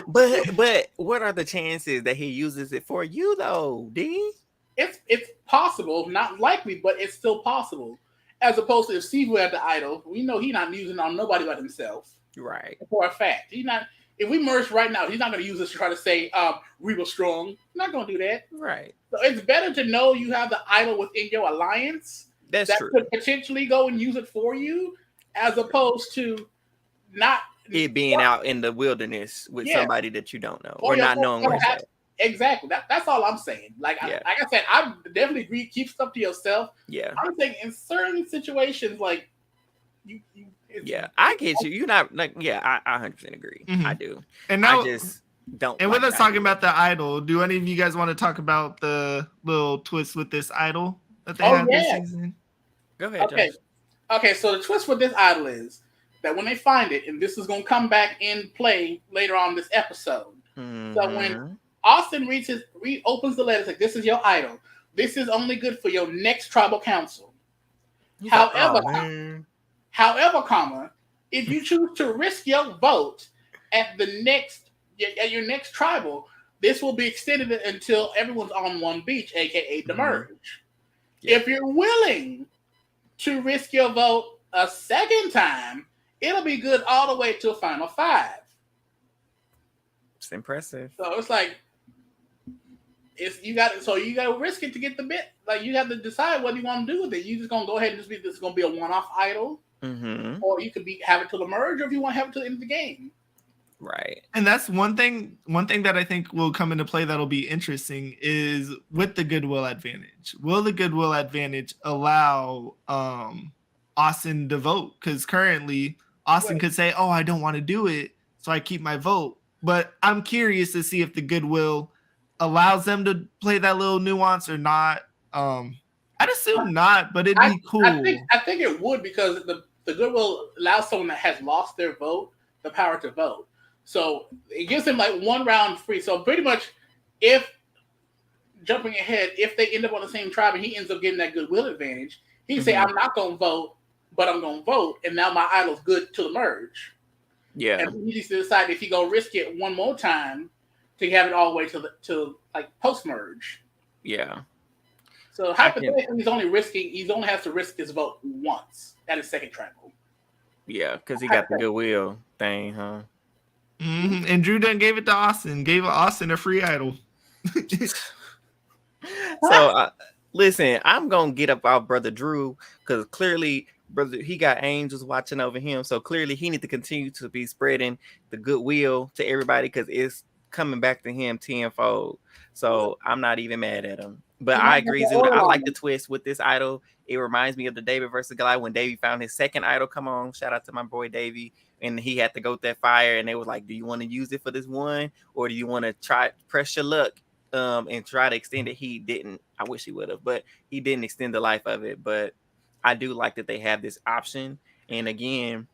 Speaker 2: but what are the chances that he uses it for you though, D?
Speaker 4: It's possible, not likely, but it's still possible. As opposed to if Sifu had the idol, we know he's not using it on nobody but himself.
Speaker 2: Right.
Speaker 4: For a fact. He's not. If we merge right now, he's not going to use this to try to say we were strong. He's not going to do that.
Speaker 2: Right.
Speaker 4: So it's better to know you have the idol within your alliance.
Speaker 2: That's true.
Speaker 4: Could potentially go and use it for you, as opposed to not
Speaker 2: it being out in the wilderness with somebody that you don't know or not knowing where it's at.
Speaker 4: Exactly. That's all I'm saying. Like I said, I definitely agree. Keep stuff to yourself.
Speaker 2: Yeah.
Speaker 4: I'm saying in certain situations, like
Speaker 2: I get you. You're not like, I 100% agree.
Speaker 3: Mm-hmm.
Speaker 2: I do.
Speaker 3: And now,
Speaker 2: I just don't.
Speaker 3: And with us talking about the idol, do any of you guys want to talk about the little twist with this idol that they have this season?
Speaker 2: Go ahead.
Speaker 4: Okay.
Speaker 2: Josh.
Speaker 4: Okay. So the twist with this idol is that when they find it, and this is going to come back in play later on this episode. Mm-hmm. So when Austin opens the letter, like, this is your idol. This is only good for your next tribal council. However, if you choose to risk your vote at your next tribal, this will be extended until everyone's on one beach, aka the merge. Yeah. If you're willing to risk your vote a second time, it'll be good all the way to a final 5.
Speaker 2: It's impressive.
Speaker 4: So it's like, you got to risk it to get the bit. Like, you have to decide what you want to do with it. You just gonna go ahead and this is gonna be a one-off idol, or you could have it till the merge, or if you want to have it till the end of the game.
Speaker 2: Right.
Speaker 3: And that's one thing that I think will come into play that'll be interesting is with the goodwill advantage. Will the goodwill advantage allow Austin to vote? Because currently Austin could say, "Oh, I don't want to do it, so I keep my vote." But I'm curious to see if the goodwill allows them to play that little nuance or not. I'd assume not, but it'd be cool.
Speaker 4: I think it would, because the goodwill allows someone that has lost their vote the power to vote. So it gives them like one round free. So pretty much, if jumping ahead, if they end up on the same tribe and he ends up getting that goodwill advantage, he can say, "I'm not going to vote, but I'm going to vote, and now my idol's good to the merge."
Speaker 2: Yeah,
Speaker 4: and he needs to decide if he gonna risk it one more time to have it all the way to like post merge.
Speaker 2: Yeah.
Speaker 4: So hypothetically, he only has to risk his vote once at his second tribal.
Speaker 2: Yeah, because he got the goodwill thing, huh?
Speaker 3: Mm-hmm. And Drew done gave it to Austin. Gave Austin a free idol.
Speaker 2: So listen, I'm gonna get up our brother Drew, because clearly, brother, he got angels watching over him. So clearly, he need to continue to be spreading the goodwill to everybody, because it's coming back to him tenfold. So I'm not even mad at him. But I agree, Zoot. I like the twist with this idol. It reminds me of the David versus Goliath when Davey found his second idol. Come on, shout out to my boy Davey. And he had to go with that fire, and they was like, "Do you want to use it for this one, or do you want to try press your luck and try to extend it?" He didn't. I wish he would have, but he didn't extend the life of it. But I do like that they have this option. And again,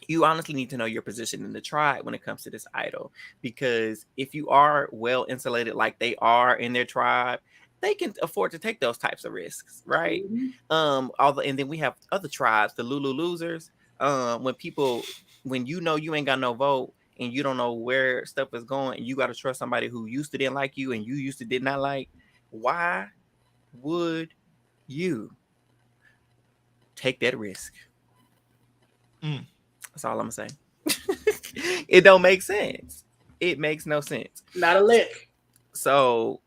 Speaker 2: you honestly need to know your position in the tribe when it comes to this idol, because if you are well insulated like they are in their tribe, they can afford to take those types of risks, right?
Speaker 4: Mm-hmm.
Speaker 2: And then we have other tribes, the Lulu losers. When you know you ain't got no vote and you don't know where stuff is going, and you got to trust somebody who used to didn't like you and you used to did not like, why would you take that risk? That's all I'm gonna say. It don't make sense. It makes no sense.
Speaker 4: Not a lick.
Speaker 2: So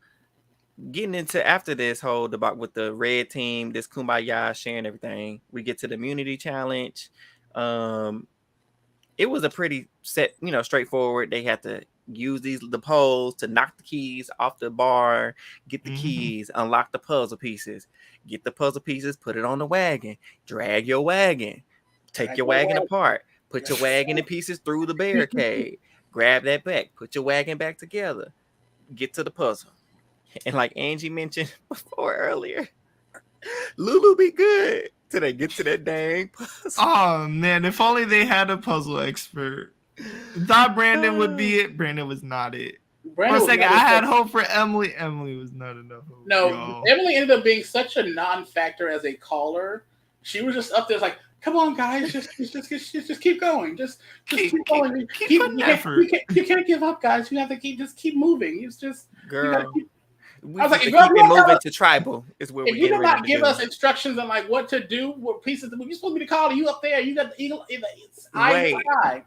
Speaker 2: getting into after this whole debate with the red team, this kumbaya sharing everything, we get to the immunity challenge. It was a pretty set, straightforward. They had to use the poles to knock the keys off the bar, get the keys, unlock the puzzle pieces, get the puzzle pieces, put it on the wagon, drag your wagon, take your wagon apart, put your wagon in pieces through the barricade, grab that back, put your wagon back together, get to the puzzle. And like Angie mentioned before earlier, Lulu be good till they get to that dang puzzle.
Speaker 3: Oh man, if only they had a puzzle expert. Thought Brandon would be it. Brandon was not it. For a second, I had hope for Emily. Emily was not enough hope.
Speaker 4: No, Emily ended up being such a non-factor as a caller. She was just up there like, "Come on, guys, just keep going. Just keep going.
Speaker 3: Keep putting effort.
Speaker 4: You can't give up, guys. You have to keep moving. It's just
Speaker 2: girl."
Speaker 4: I was like,
Speaker 2: keep it moving to tribal is where
Speaker 4: if you do not give us instructions on like what to do, what pieces you're supposed to be the caller, you up there, you got the eagle. It's eye to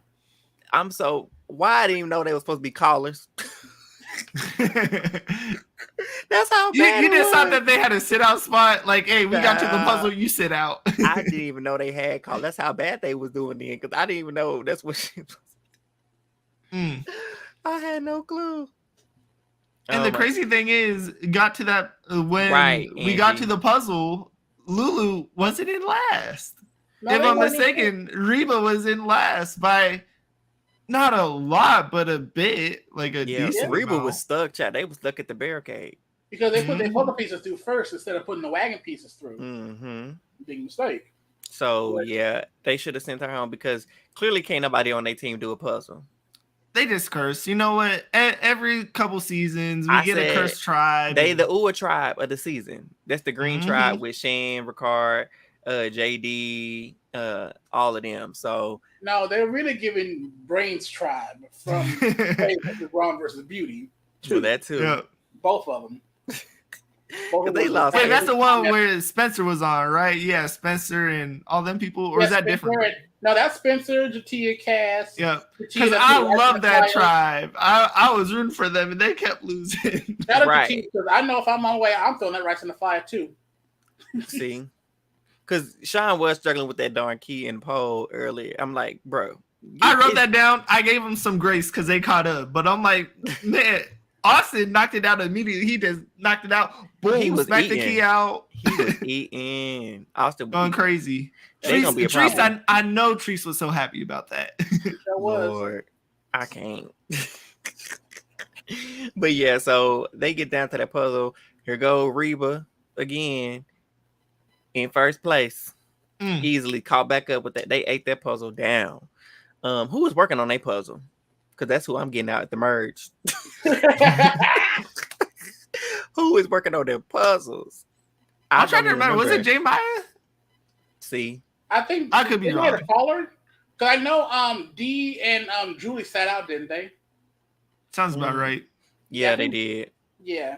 Speaker 4: eye.
Speaker 2: Why I didn't even know they were supposed to be callers. That's how bad
Speaker 3: you just thought that they had a sit out spot. Like, hey, we got to the puzzle, you sit out.
Speaker 2: I didn't even know they had called. That's how bad they was doing then, because I didn't even know that's what she was. I had no clue.
Speaker 3: And the crazy thing is, got to that when we got to the puzzle, Lulu wasn't in last. No, if I'm mistaken, Reba was in last by not a lot, but a bit, like a decent
Speaker 2: Reba
Speaker 3: amount.
Speaker 2: was stuck, chat. They was stuck at the barricade.
Speaker 4: Because they put their puzzle pieces through first instead of putting the wagon pieces through. Big mistake.
Speaker 2: So, they should have sent her home, because clearly can't nobody on their team do a puzzle.
Speaker 3: They just curse. You know what? Every couple seasons, we get a cursed tribe.
Speaker 2: They the Ua tribe of the season. That's the green tribe with Shane, Ricard, JD, all of them. So
Speaker 4: no, they're really giving Brains tribe from Ron versus Beauty.
Speaker 2: For that too.
Speaker 3: Yeah.
Speaker 4: Both of them.
Speaker 2: They lost.
Speaker 3: Wait, that's the one where Spencer was on, right? Yeah, Spencer and all them people. Or is that different?
Speaker 4: No, that's Spencer, Jatia, Cass.
Speaker 3: Yeah, because I love that tribe. I was rooting for them, and they kept losing.
Speaker 4: Right. Because I know if I'm on my way, I'm throwing that rice in the fire too.
Speaker 2: See, because Sean was struggling with that darn key and pole earlier. I'm like, bro.
Speaker 3: I wrote that down. I gave him some grace because they caught up, but I'm like, man. Austin knocked it out immediately. He just knocked it out. Boom,
Speaker 2: he was
Speaker 3: smacked the key out.
Speaker 2: He was eating. Austin
Speaker 3: Going crazy.
Speaker 2: They gonna be a problem.
Speaker 3: I know Treese was so happy about that.
Speaker 2: Lord, I can't. But yeah, so they get down to that puzzle. Here go Reba again in first place. Easily caught back up with that. They ate that puzzle down. Who was working on that puzzle? Because that's who I'm getting out at the merge. Who is working on their puzzles?
Speaker 3: I'm trying to remember. Was it J Maya?
Speaker 2: See,
Speaker 4: I think
Speaker 3: I could be wrong.
Speaker 4: Because I know D and Julie sat out, didn't they?
Speaker 3: Sounds about right.
Speaker 2: Yeah, they did.
Speaker 4: Yeah.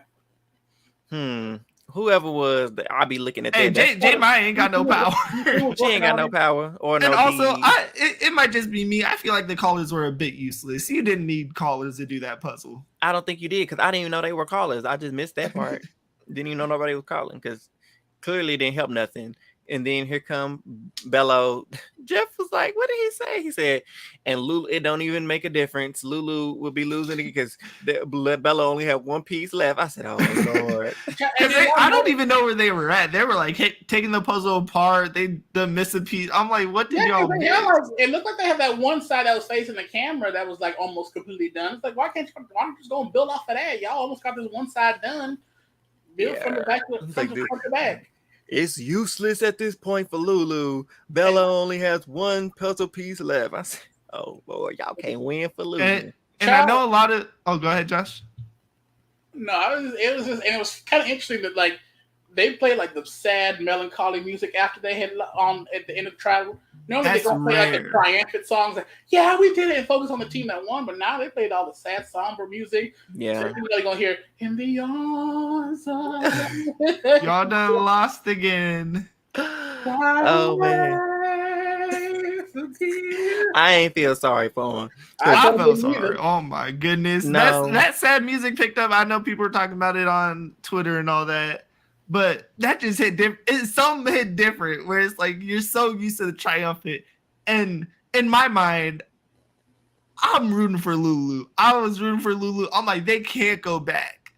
Speaker 2: Whoever was, I'll be looking at that.
Speaker 3: Hey, J Maya ain't got no power.
Speaker 2: She ain't got no power.
Speaker 3: And also, it might just be me. I feel like the callers were a bit useless. You didn't need callers to do that puzzle.
Speaker 2: I don't think you did, because I didn't even know they were callers. I just missed that part. Didn't even know nobody was calling, because clearly it didn't help nothing. And then here come Bello. Jeff was like, what did he say? He said, and Lulu, it don't even make a difference. Lulu will be losing it because Bello only had one piece left. I said, oh, Lord.
Speaker 3: I don't even know where they were at. They were like taking the puzzle apart. They missed a piece. I'm like, what did y'all do?
Speaker 4: It looked like they had that one side that was facing the camera that was like almost completely done. It's like, why don't you just go and build off of that? Y'all almost got this one side done. Build from the back to the back.
Speaker 2: It's useless at this point for Lulu. Bella only has one puzzle piece left. I said, oh, Lord, y'all can't win for Lulu.
Speaker 3: And I know a lot of... Oh, go ahead, Josh.
Speaker 4: No, it was kind of interesting that, like, they played, like, the sad, melancholy music after they had on at the end of the trial. Normally they don't play, like, the triumphant songs. Like, yeah, we did it, and focus on the team that won. But now they played all the sad, somber music.
Speaker 2: Yeah.
Speaker 4: So you're going to hear, in the arms of...
Speaker 3: Y'all done lost again.
Speaker 2: Oh, man. I ain't feel sorry for him.
Speaker 3: I feel sorry. Oh, my goodness.
Speaker 2: No.
Speaker 3: That sad music picked up. I know people were talking about it on Twitter and all that. But that just hit different. It's something hit different where it's like you're so used to the triumphant. And in my mind, I'm rooting for Lulu. I was rooting for Lulu. I'm like, they can't go back.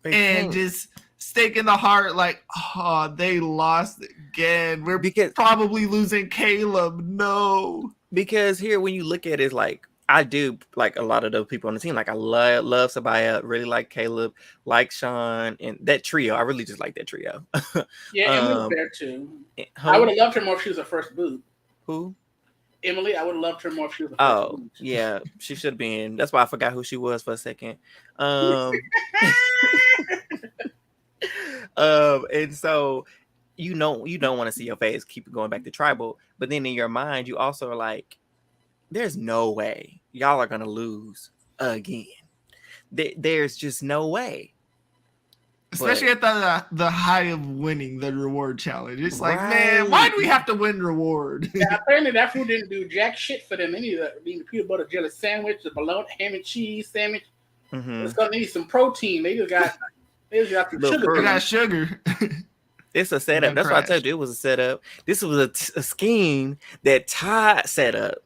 Speaker 3: Just stake in the heart, like, oh, they lost again. We're probably losing Caleb. No.
Speaker 2: Because here, when you look at it, it's like, I do like a lot of those people on the team. Like I love Sabaya, really like Caleb, like Sean, and that trio. I really just like that trio.
Speaker 4: Yeah, Emily was there too. I would have loved her more if she was a first boot.
Speaker 2: Who?
Speaker 4: Emily. I would have loved her more if she was a first boot.
Speaker 2: Yeah, she should have been. That's why I forgot who she was for a second. And so you don't want to see your face keep going back to tribal, but then in your mind you also are like, there's no way y'all are gonna lose again. There's just no way.
Speaker 3: Especially at the high of winning the reward challenge. It's like, man, why do we have to win reward?
Speaker 4: Yeah, apparently that food didn't do jack shit for them. They need the peanut butter jelly sandwich, the bologna ham and cheese sandwich. Mm-hmm. They need some protein. They just got some sugar.
Speaker 3: They got sugar.
Speaker 2: It's a setup. That's why I told you it was a setup. This was a scheme that Todd set up.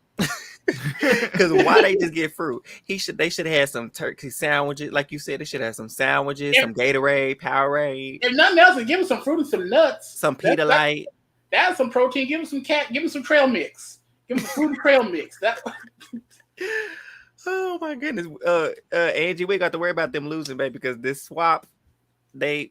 Speaker 2: Because why they just get fruit? They should have had some turkey sandwiches, like you said. They should have some sandwiches, some Gatorade, Powerade.
Speaker 4: If nothing else, give them some fruit and some nuts,
Speaker 2: some Pedialyte.
Speaker 4: That's some protein. Give them some give them some trail mix. Give them some fruit and trail mix.
Speaker 2: Oh my goodness, Angie, we got to worry about them losing, baby, because this swap, I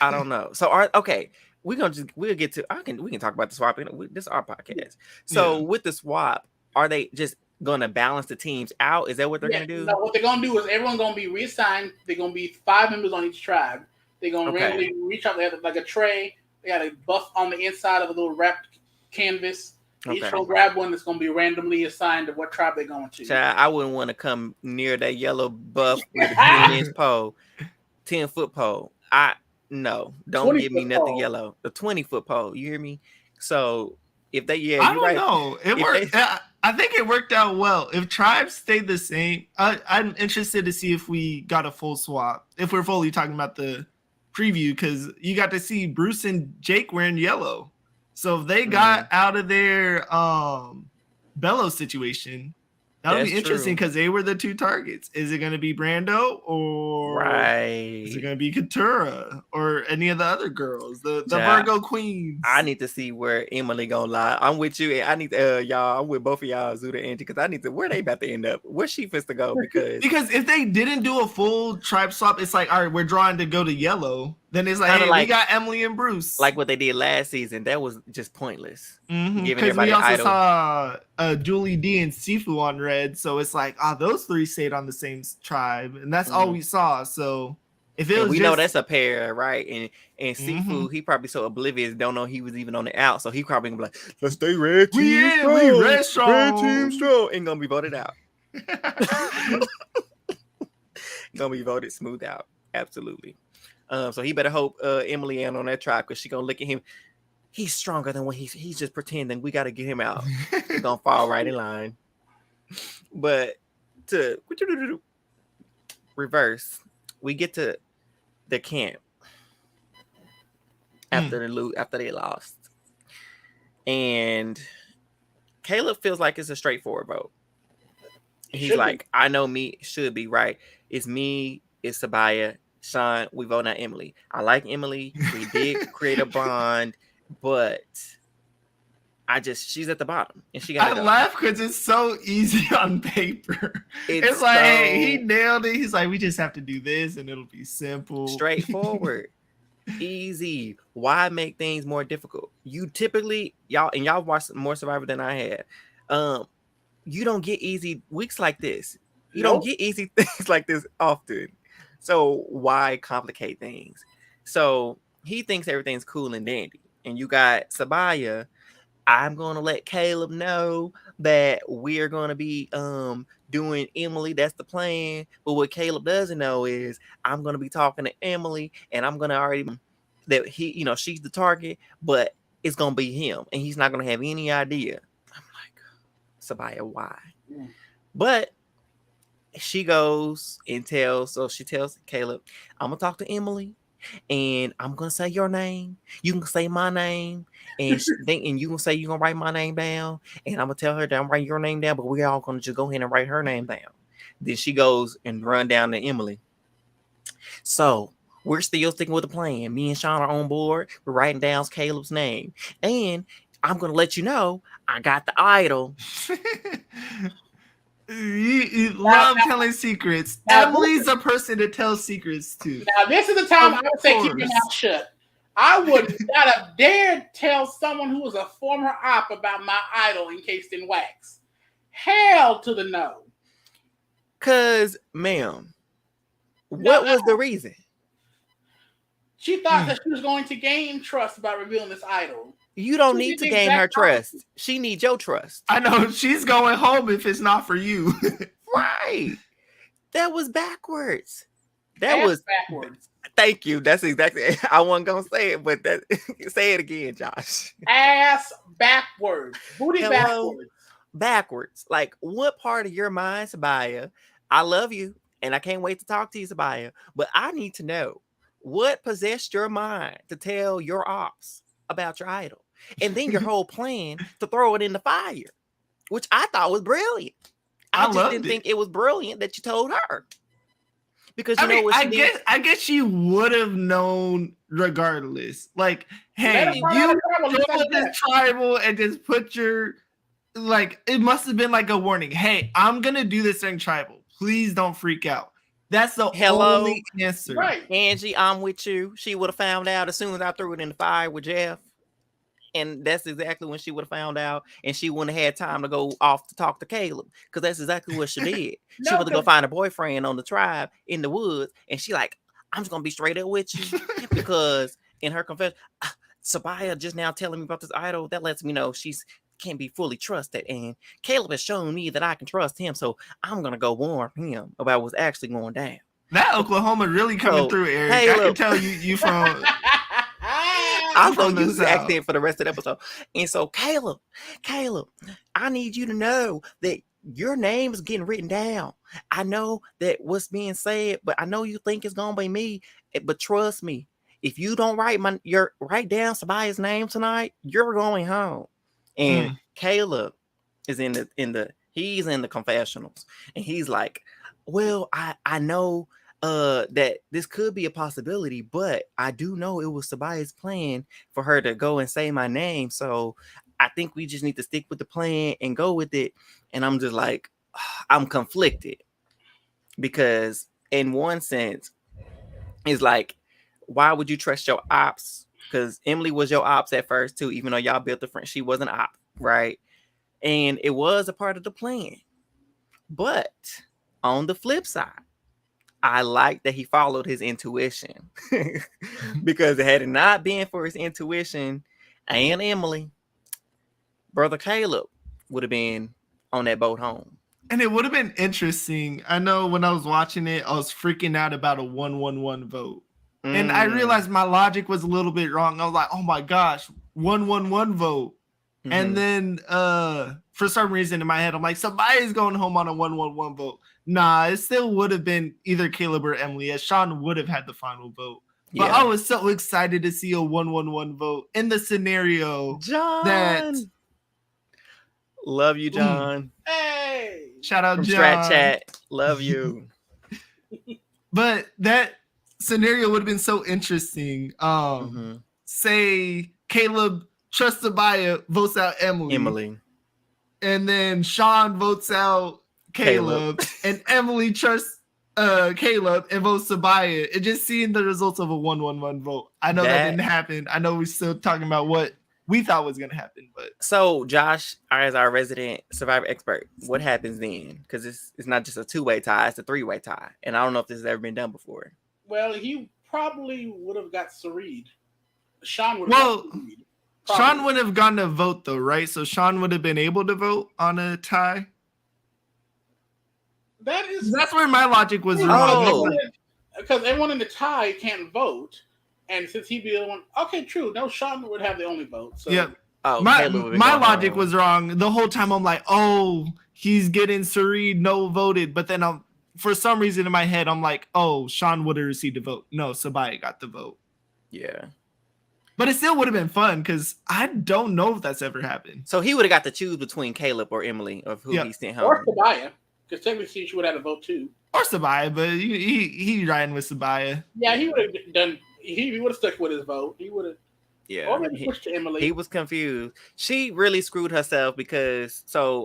Speaker 2: don't know. So okay. We can talk about the swap. This is our podcast. So with the swap, are they just going to balance the teams out? Is that what they're going to do?
Speaker 4: No, what they're going to do is everyone's going to be reassigned. They're going to be 5 members on each tribe. They're going to randomly reach out. They have like a tray. They got a buff on the inside of a little wrapped canvas. Each will grab one that's going to be randomly assigned to what tribe they're going to.
Speaker 2: Child, I wouldn't want to come near that yellow buff with a 10-inch pole, 10-foot pole. No, don't give me nothing pole. Yellow. The 20-foot pole. You hear me? So if they,
Speaker 3: I don't know. It worked. I think it worked out well. If tribes stayed the same, I'm interested to see if we got a full swap. If we're fully talking about the preview, because you got to see Bruce and Jake wearing yellow. So if they got out of their Bello situation, That'll
Speaker 2: That's
Speaker 3: be interesting
Speaker 2: true.
Speaker 3: because they were the two targets. Is it going to be Brando or is it
Speaker 2: Right.
Speaker 3: going to be Katura or any of the other girls, the
Speaker 2: Child,
Speaker 3: Virgo queens?
Speaker 2: I need to see where Emily gonna lie. I'm with you, and I need to, y'all. I'm with both of y'all, Zuda and Angie, because I need to. Where they about to end up? Where she fits to go?
Speaker 3: Because if they didn't do a full tribe swap, it's like, all right, we're drawing to go to yellow. Then it's like,
Speaker 2: Kinda
Speaker 3: hey,
Speaker 2: like-
Speaker 3: we got Emily and Bruce.
Speaker 2: like what they did last season, that was just pointless. Giving
Speaker 3: Because
Speaker 2: everybody
Speaker 3: we also
Speaker 2: idol.
Speaker 3: saw Julie D and Sifu on red, so it's like, those three stayed on the same tribe, and that's all we saw. So if it
Speaker 2: And
Speaker 3: was,
Speaker 2: we
Speaker 3: just,
Speaker 2: know that's a pair, right? And Sifu, he probably so oblivious, don't know he was even on the out, so he probably gonna be like, let's stay red team
Speaker 3: we red strong.
Speaker 2: red team strong, and gonna be voted out. Gonna be voted smooth out, absolutely. So he better hope Emily ain't on that tribe, because she gonna look at him. He's stronger than what he's just pretending. We gotta get him out. He's gonna fall right in line. But to reverse, we get to the camp after they lost, and Caleb feels like it's a straightforward vote. He's like, I know me should be right. It's me, it's Sabaya, Sean. We vote on Emily. I like Emily. We did create a bond, but she's at the bottom, and she got.
Speaker 3: I laugh because it's so easy on paper. It's like,
Speaker 2: so
Speaker 3: hey, he nailed it. He's like, we just have to do this, and it'll be simple,
Speaker 2: straightforward. Easy. Why make things more difficult? You typically, y'all watch more Survivor than I had. You don't get easy weeks like this. You don't get easy things like this often. So why complicate things? So he thinks everything's cool and dandy. And you got Sabaya. I'm gonna let Caleb know that we're gonna be doing Emily. That's the plan. But what Caleb doesn't know is I'm gonna be talking to Emily, and I'm gonna already that he, she's the target, but it's gonna be him, and he's not gonna have any idea. I'm like, Sabaya, why? But she goes and she tells Caleb, I'm gonna talk to Emily, and I'm gonna say your name. You can say my name, and and you can say you're gonna write my name down, and I'm gonna tell her that I'm writing your name down, but we're all gonna just go ahead and write her name down. Then she goes and run down to Emily. So we're still sticking with the plan. Me and Sean are on board. We're writing down Caleb's name, and I'm gonna let you know I got the idol.
Speaker 3: You love telling secrets. Emily's a person to tell secrets to.
Speaker 4: Now, this is the time I would say keep your mouth shut. I would not have dared tell someone who was a former op about my idol encased in wax. Hell to the no.
Speaker 2: Because, ma'am, what was the reason?
Speaker 4: She thought that she was going to gain trust by revealing this idol.
Speaker 2: You don't need to gain her trust. She needs your trust.
Speaker 3: I know. She's going home if it's not for you.
Speaker 2: Right. That was backwards. That was
Speaker 4: backwards.
Speaker 2: Thank you. That's exactly. I wasn't gonna say it, but say it again, Josh.
Speaker 4: Ass backwards. Booty backwards.
Speaker 2: Backwards. Like, what part of your mind, Sabaya? I love you, and I can't wait to talk to you, Sabaya. But I need to know what possessed your mind to tell your ops about your idol, and then your whole plan to throw it in the fire, which I thought was brilliant. I just didn't think it was brilliant that you told her. Because
Speaker 3: I guess she would have known regardless. Like, hey, you put this tribal and just put your it must have been like a warning. Hey, I'm gonna do this thing tribal. Please don't freak out. That's the only answer.
Speaker 4: Right.
Speaker 2: Angie, I'm with you. She would have found out as soon as I threw it in the fire with Jeff. And that's exactly when she would have found out, and she wouldn't have had time to go off to talk to Caleb, because that's exactly what she did. She was to go find a boyfriend on the tribe in the woods, and she like, I'm just gonna be straight up with you, because in her confession, Sabaya just now telling me about this idol, that lets me know she's can't be fully trusted, and Caleb has shown me that I can trust him, so I'm gonna go warn him about what's actually going down.
Speaker 3: That Oklahoma really coming through, Eric. Caleb, I can tell you from.
Speaker 2: I'm gonna use the accent for the rest of the episode. And so, Caleb, I need you to know that your name is getting written down. I know that what's being said, but I know you think it's gonna be me. But trust me, if you don't write down somebody's name tonight, you're going home. And Caleb is in the He's in the confessionals, and he's like, well, I know that this could be a possibility, but I do know it was Sabaya's plan for her to go and say my name. So I think we just need to stick with the plan and go with it. And I'm just like, I'm conflicted because in one sense, it's like, why would you trust your ops? Because Emily was your ops at first too, even though y'all built the friend, she was an op, right? And it was a part of the plan. But on the flip side, I like that he followed his intuition because had it not been for his intuition and Emily, brother Caleb would have been on that boat home.
Speaker 3: And it would have been interesting. I know when I was watching it, I was freaking out about a 1-1-1 vote. And I realized my logic was a little bit wrong. I was like, oh my gosh, 1-1-1 vote. Mm-hmm. And then for some reason in my head, I'm like, somebody's going home on a 1-1-1 vote. Nah, it still would have been either Caleb or Emily, as Sean would have had the final vote. But I was so excited to see a 1-1-1 vote in the scenario.
Speaker 2: John!
Speaker 3: That
Speaker 2: love you, John.
Speaker 4: Hey!
Speaker 3: Shout out,
Speaker 2: from
Speaker 3: John.
Speaker 2: Strat Chat. Love you.
Speaker 3: But that scenario would have been so interesting. Say Caleb trusts Sabiyah, votes out Emily. And then Sean votes out Caleb. And Emily trusts Caleb and votes Sabiyah. And just seeing the results of a 1-1-1 vote. I know that didn't happen. I know we're still talking about what we thought was going to happen. But
Speaker 2: so Josh, as our resident Survivor expert, what happens then? Because it's not just a 2-way tie, it's a 3-way tie. And I don't know if this has ever been done before.
Speaker 4: Well, he probably would have got Sareed. Sean would
Speaker 3: have Sean would have gotten a vote though, right? So Sean would have been able to vote on a tie. That's where my logic was wrong.
Speaker 4: Because everyone in the tie can't vote. And since he'd be the one, okay, true. No, Sean would have the only vote. So.
Speaker 3: Yep. My logic was wrong. The whole time I'm like, oh, he's getting Sareed, no voted. But then for some reason in my head, I'm like, oh, Sean would have received a vote. No, Sabiyah got the vote.
Speaker 2: Yeah.
Speaker 3: But it still would have been fun because I don't know if that's ever happened.
Speaker 2: So he would have got to choose between Caleb or Emily of who he sent home.
Speaker 4: Or Sabiyah. Because technically she would have had a vote too.
Speaker 3: Or Sabiyah, but he riding with Sabiyah.
Speaker 4: Yeah, he would have done. He would have stuck with his vote. He would have.
Speaker 2: Yeah.
Speaker 4: Or maybe pushed to Emily.
Speaker 2: He was confused. She really screwed herself because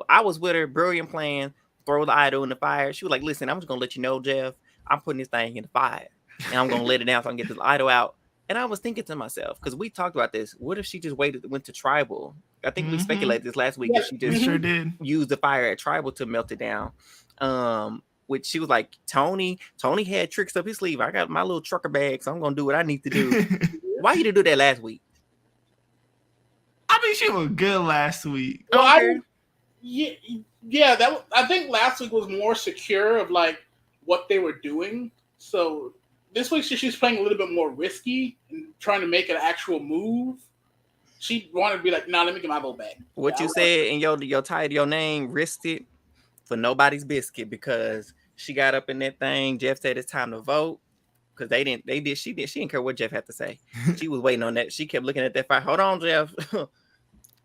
Speaker 2: I was with her, brilliant plan, throw the idol in the fire. She was like, listen, I'm just gonna let you know, Jeff, I'm putting this thing in the fire. And I'm gonna let it down so I can get this idol out. And I was thinking to myself, because we talked about this, what if she just went to tribal? I think we speculated this last week that she just
Speaker 3: sure did
Speaker 2: use the fire at tribal to melt it down. Which she was like, Tony had tricks up his sleeve. I got my little trucker bag, so I'm gonna do what I need to do. Why you didn't do that last week?
Speaker 3: I mean, she was good last week.
Speaker 4: Well, I think last week was more secure of like what they were doing. So this week she's playing a little bit more risky and trying to make an actual move. She wanted to be like, nah, let me get my vote back.
Speaker 2: What you said in your title, your name, risked it for nobody's biscuit because she got up in that thing. Jeff said it's time to vote because she didn't care what Jeff had to say. She was waiting on that. She kept looking at that fire. Hold on, Jeff.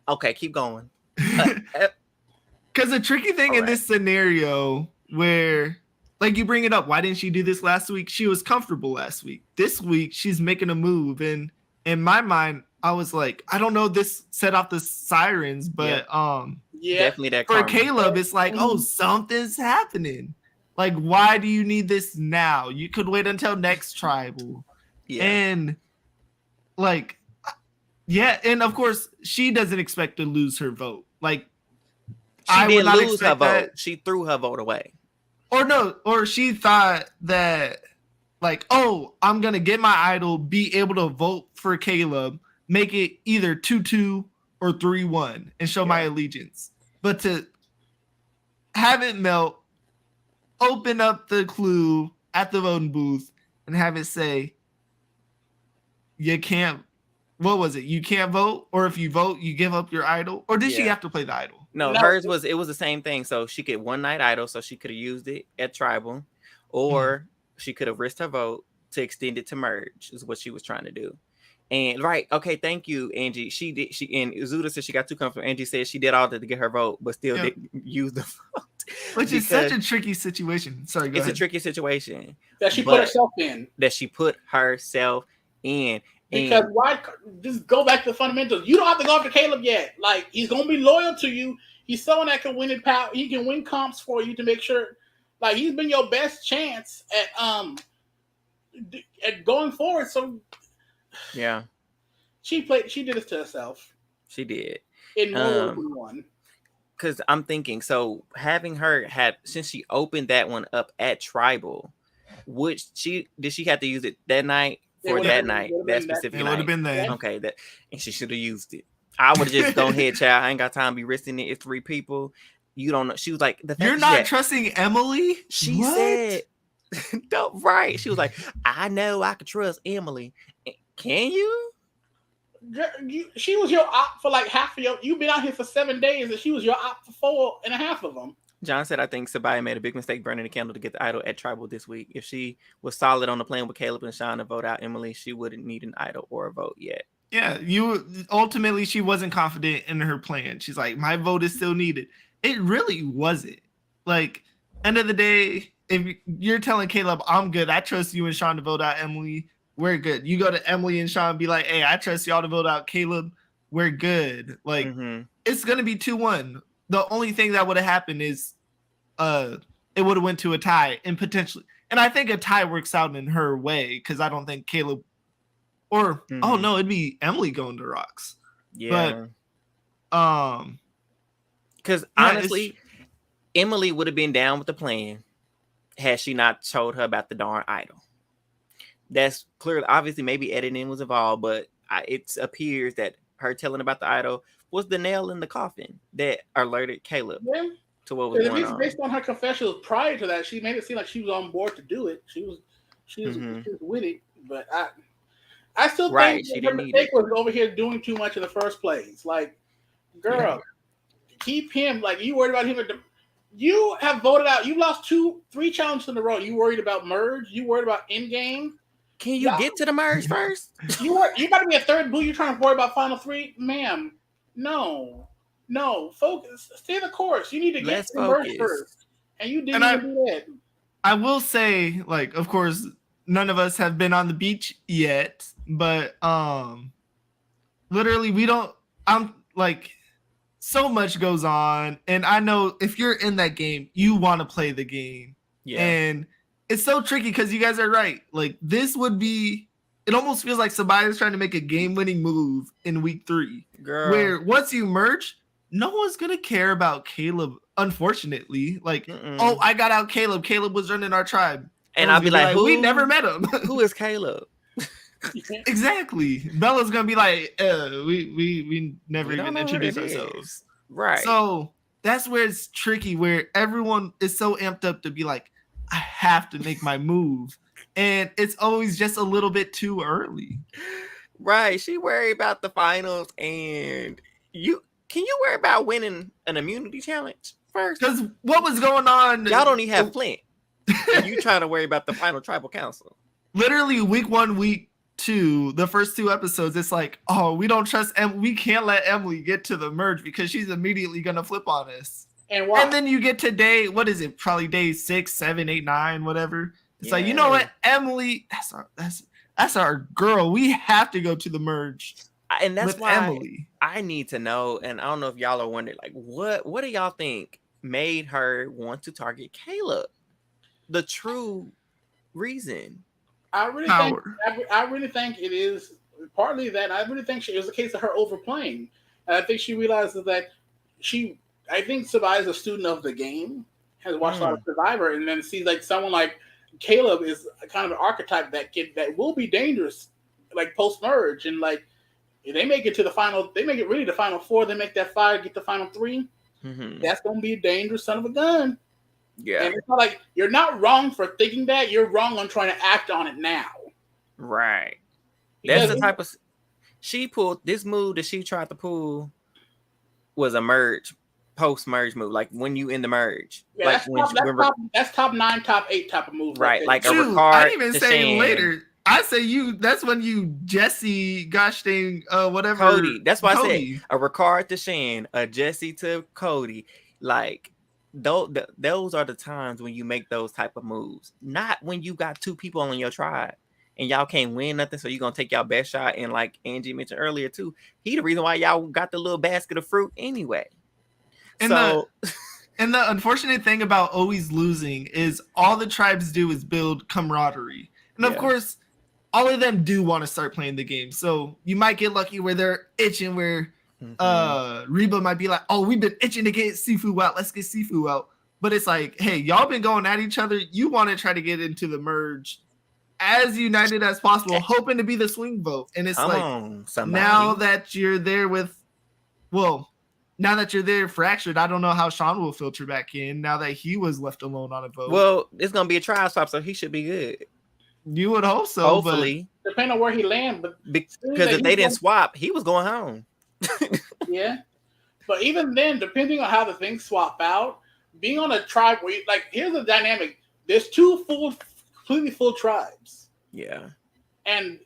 Speaker 2: Okay, keep going.
Speaker 3: Because the tricky thing in this scenario where, like you bring it up, why didn't she do this last week? She was comfortable last week. This week, she's making a move. And in my mind, I was like, I don't know if this set off the sirens, but
Speaker 2: definitely that
Speaker 3: for Caleb, it's like, oh, something's happening. Like, why do you need this now? You could wait until next tribal. Yeah. And like, and of course, she doesn't expect to lose her vote. Like,
Speaker 2: she didn't lose her vote. She threw her vote away.
Speaker 3: Or she thought that, like, oh, I'm going to get my idol, be able to vote for Caleb, make it either 2-2 or 3-1 and show my allegiance. But to have it melt, open up the clue at the voting booth and have it say, you can't, what was it? You can't vote? Or if you vote, you give up your idol? Or did she have to play the idol?
Speaker 2: No, hers was the same thing. So she could one night idol, so she could have used it at tribal, or she could have risked her vote to extend it to merge, is what she was trying to do. And right, okay, thank you, Angie. She did. And Zuda said she got too comfortable. Angie said she did all that to get her vote, but still didn't use the vote.
Speaker 3: Which is such a tricky situation. Sorry, go ahead.
Speaker 2: It's a tricky situation
Speaker 4: that she put herself in. Because why? Just go back to the fundamentals. You don't have to go after Caleb yet. Like, he's gonna be loyal to you. He's someone that can win in power. He can win comps for you to make sure. Like, he's been your best chance at going forward. So
Speaker 2: yeah,
Speaker 4: she did this to herself.
Speaker 2: She did
Speaker 4: in more than one.
Speaker 2: Because I'm thinking, so having her since she opened that one up at Tribal, did she have to use it that night for that night, that specific night? It would
Speaker 3: have been that.
Speaker 2: Okay, and she should have used it. I would have just gone ahead, child. I ain't got time to be risking it. It's 3 people. You don't know. She was like,
Speaker 3: "You're not trusting Emily."
Speaker 2: She said, "Right." She was like, "I know I could trust Emily." Can you?
Speaker 4: She was your op for like half of your. You've been out here for 7 days, and she was your op for 4.5 of them.
Speaker 2: John said, "I think Sabaya made a big mistake burning the candle to get the idol at Tribal this week. If she was solid on the plan with Caleb and Sean to vote out Emily, she wouldn't need an idol or a vote yet."
Speaker 3: Yeah, ultimately she wasn't confident in her plan. She's like, my vote is still needed. It really wasn't. Like, end of the day, if you're telling Caleb, I'm good, I trust you and Sean to vote out Emily, we're good. You go to Emily and Sean and be like, hey, I trust y'all to vote out Caleb, we're good. Like, it's gonna be 2-1. The only thing that would have happened is it would have went to a tie and potentially, and I think a tie works out in her way because I don't think Caleb or oh no, it'd be Emily going to Rocks.
Speaker 2: Yeah.
Speaker 3: But
Speaker 2: because honestly, Emily would have been down with the plan had she not told her about the darn idol. That's clearly, obviously, maybe editing was involved, but it appears that her telling about the idol was the nail in the coffin that alerted Caleb to what was going on.
Speaker 4: Based on her confessions prior to that, she made it seem like she was on board to do it. She was with it, but I still think her mistake was over here doing too much in the first place. Like, girl, keep him. Like, you worried about him. You have voted out. You lost 2-3 challenges in a row. You worried about merge. You worried about in game.
Speaker 2: Can you get to the merge first?
Speaker 4: You got to be a third boo. You're trying to worry about final 3, ma'am. No. Focus. Stay the course. You need to get to the merge first, and you didn't even do that.
Speaker 3: I will say, like, of course, none of us have been on the beach yet, but literally I'm like, so much goes on, and I know if you're in that game, you want to play the game. Yeah. And it's so tricky because you guys are right. Like, this would be, it almost feels like Sabaya's trying to make a game-winning move in week 3. Girl. Where once you merge, no one's going to care about Caleb, unfortunately. Like, oh, I got out Caleb. Caleb was running our tribe.
Speaker 2: And I'll be like,
Speaker 3: we never met him.
Speaker 2: Who is Caleb?
Speaker 3: Exactly. Bella's gonna be like, we never even introduced ourselves.
Speaker 2: Right.
Speaker 3: So that's where it's tricky, where everyone is so amped up to be like, I have to make my move. And it's always just a little bit too early.
Speaker 2: Right. She worried about the finals, and can you worry about winning an immunity challenge first?
Speaker 3: Because what was going on?
Speaker 2: Y'all don't even have Flint. And you trying to worry about the final tribal council.
Speaker 3: Literally week 1, week 2, the first 2 episodes, it's like, oh, we don't trust we can't let Emily get to the merge because she's immediately gonna flip on us. And then you get to day, what is it? Probably day 6, 7, 8, 9, whatever. It's like, you know what, Emily, that's our girl. We have to go to the merge.
Speaker 2: And that's why
Speaker 3: Emily.
Speaker 2: I need to know, and I don't know if y'all are wondering, like, what do y'all think made her want to target Caleb? The true reason.
Speaker 4: I really think it is partly that. I really think it was a case of her overplaying. And I think she realizes that I think Sabaya is a student of the game, has watched a lot of Survivor, and then sees like someone like Caleb is kind of an archetype that will be dangerous, like post merge, and like if they make it to the final, they make it really the final 4, they make that 5, get the final 3. That's gonna be a dangerous son of a gun.
Speaker 2: Yeah.
Speaker 4: And it's not like you're not wrong for thinking that, you're wrong on trying to act on it now.
Speaker 2: Right. That's the type of she pulled this move that she tried to pull was a post-merge move, like when you in the merge.
Speaker 4: Yeah, that's top 9, top 8 type of move.
Speaker 2: Right, like a
Speaker 3: Ricard. I didn't even say later. I say you. That's when you Jesse, gosh dang, whatever.
Speaker 2: Cody. That's why
Speaker 3: Cody.
Speaker 2: I said a Ricard to Shan, a Jesse to Cody. Like those are the times when you make those type of moves. Not when you got two people on your tribe and y'all can't win nothing, so you're gonna take y'all best shot. And like Angie mentioned earlier too, he the reason why y'all got the little basket of fruit anyway.
Speaker 3: And
Speaker 2: so
Speaker 3: and the unfortunate thing about always losing is all the tribes do is build camaraderie. And of course, all of them do want to start playing the game. So you might get lucky where they're itching, where Reba might be like, oh, we've been itching to get Sifu out. Let's get Sifu out. But it's like, hey, y'all been going at each other. You want to try to get into the merge as united as possible, hoping to be the swing vote. And it's now that you're there now that you're there fractured, I don't know how Sean will filter back in now that he was left alone on a vote.
Speaker 2: Well, it's going to be a trial swap, so he should be good.
Speaker 3: You would hope so.
Speaker 2: Hopefully.
Speaker 4: But depending on where he lands. But
Speaker 2: because if they didn't swap, he was going home.
Speaker 4: Yeah. But even then, depending on how the things swap out, being on a tribe where, here's the dynamic. There's two completely full tribes.
Speaker 2: Yeah.
Speaker 4: And,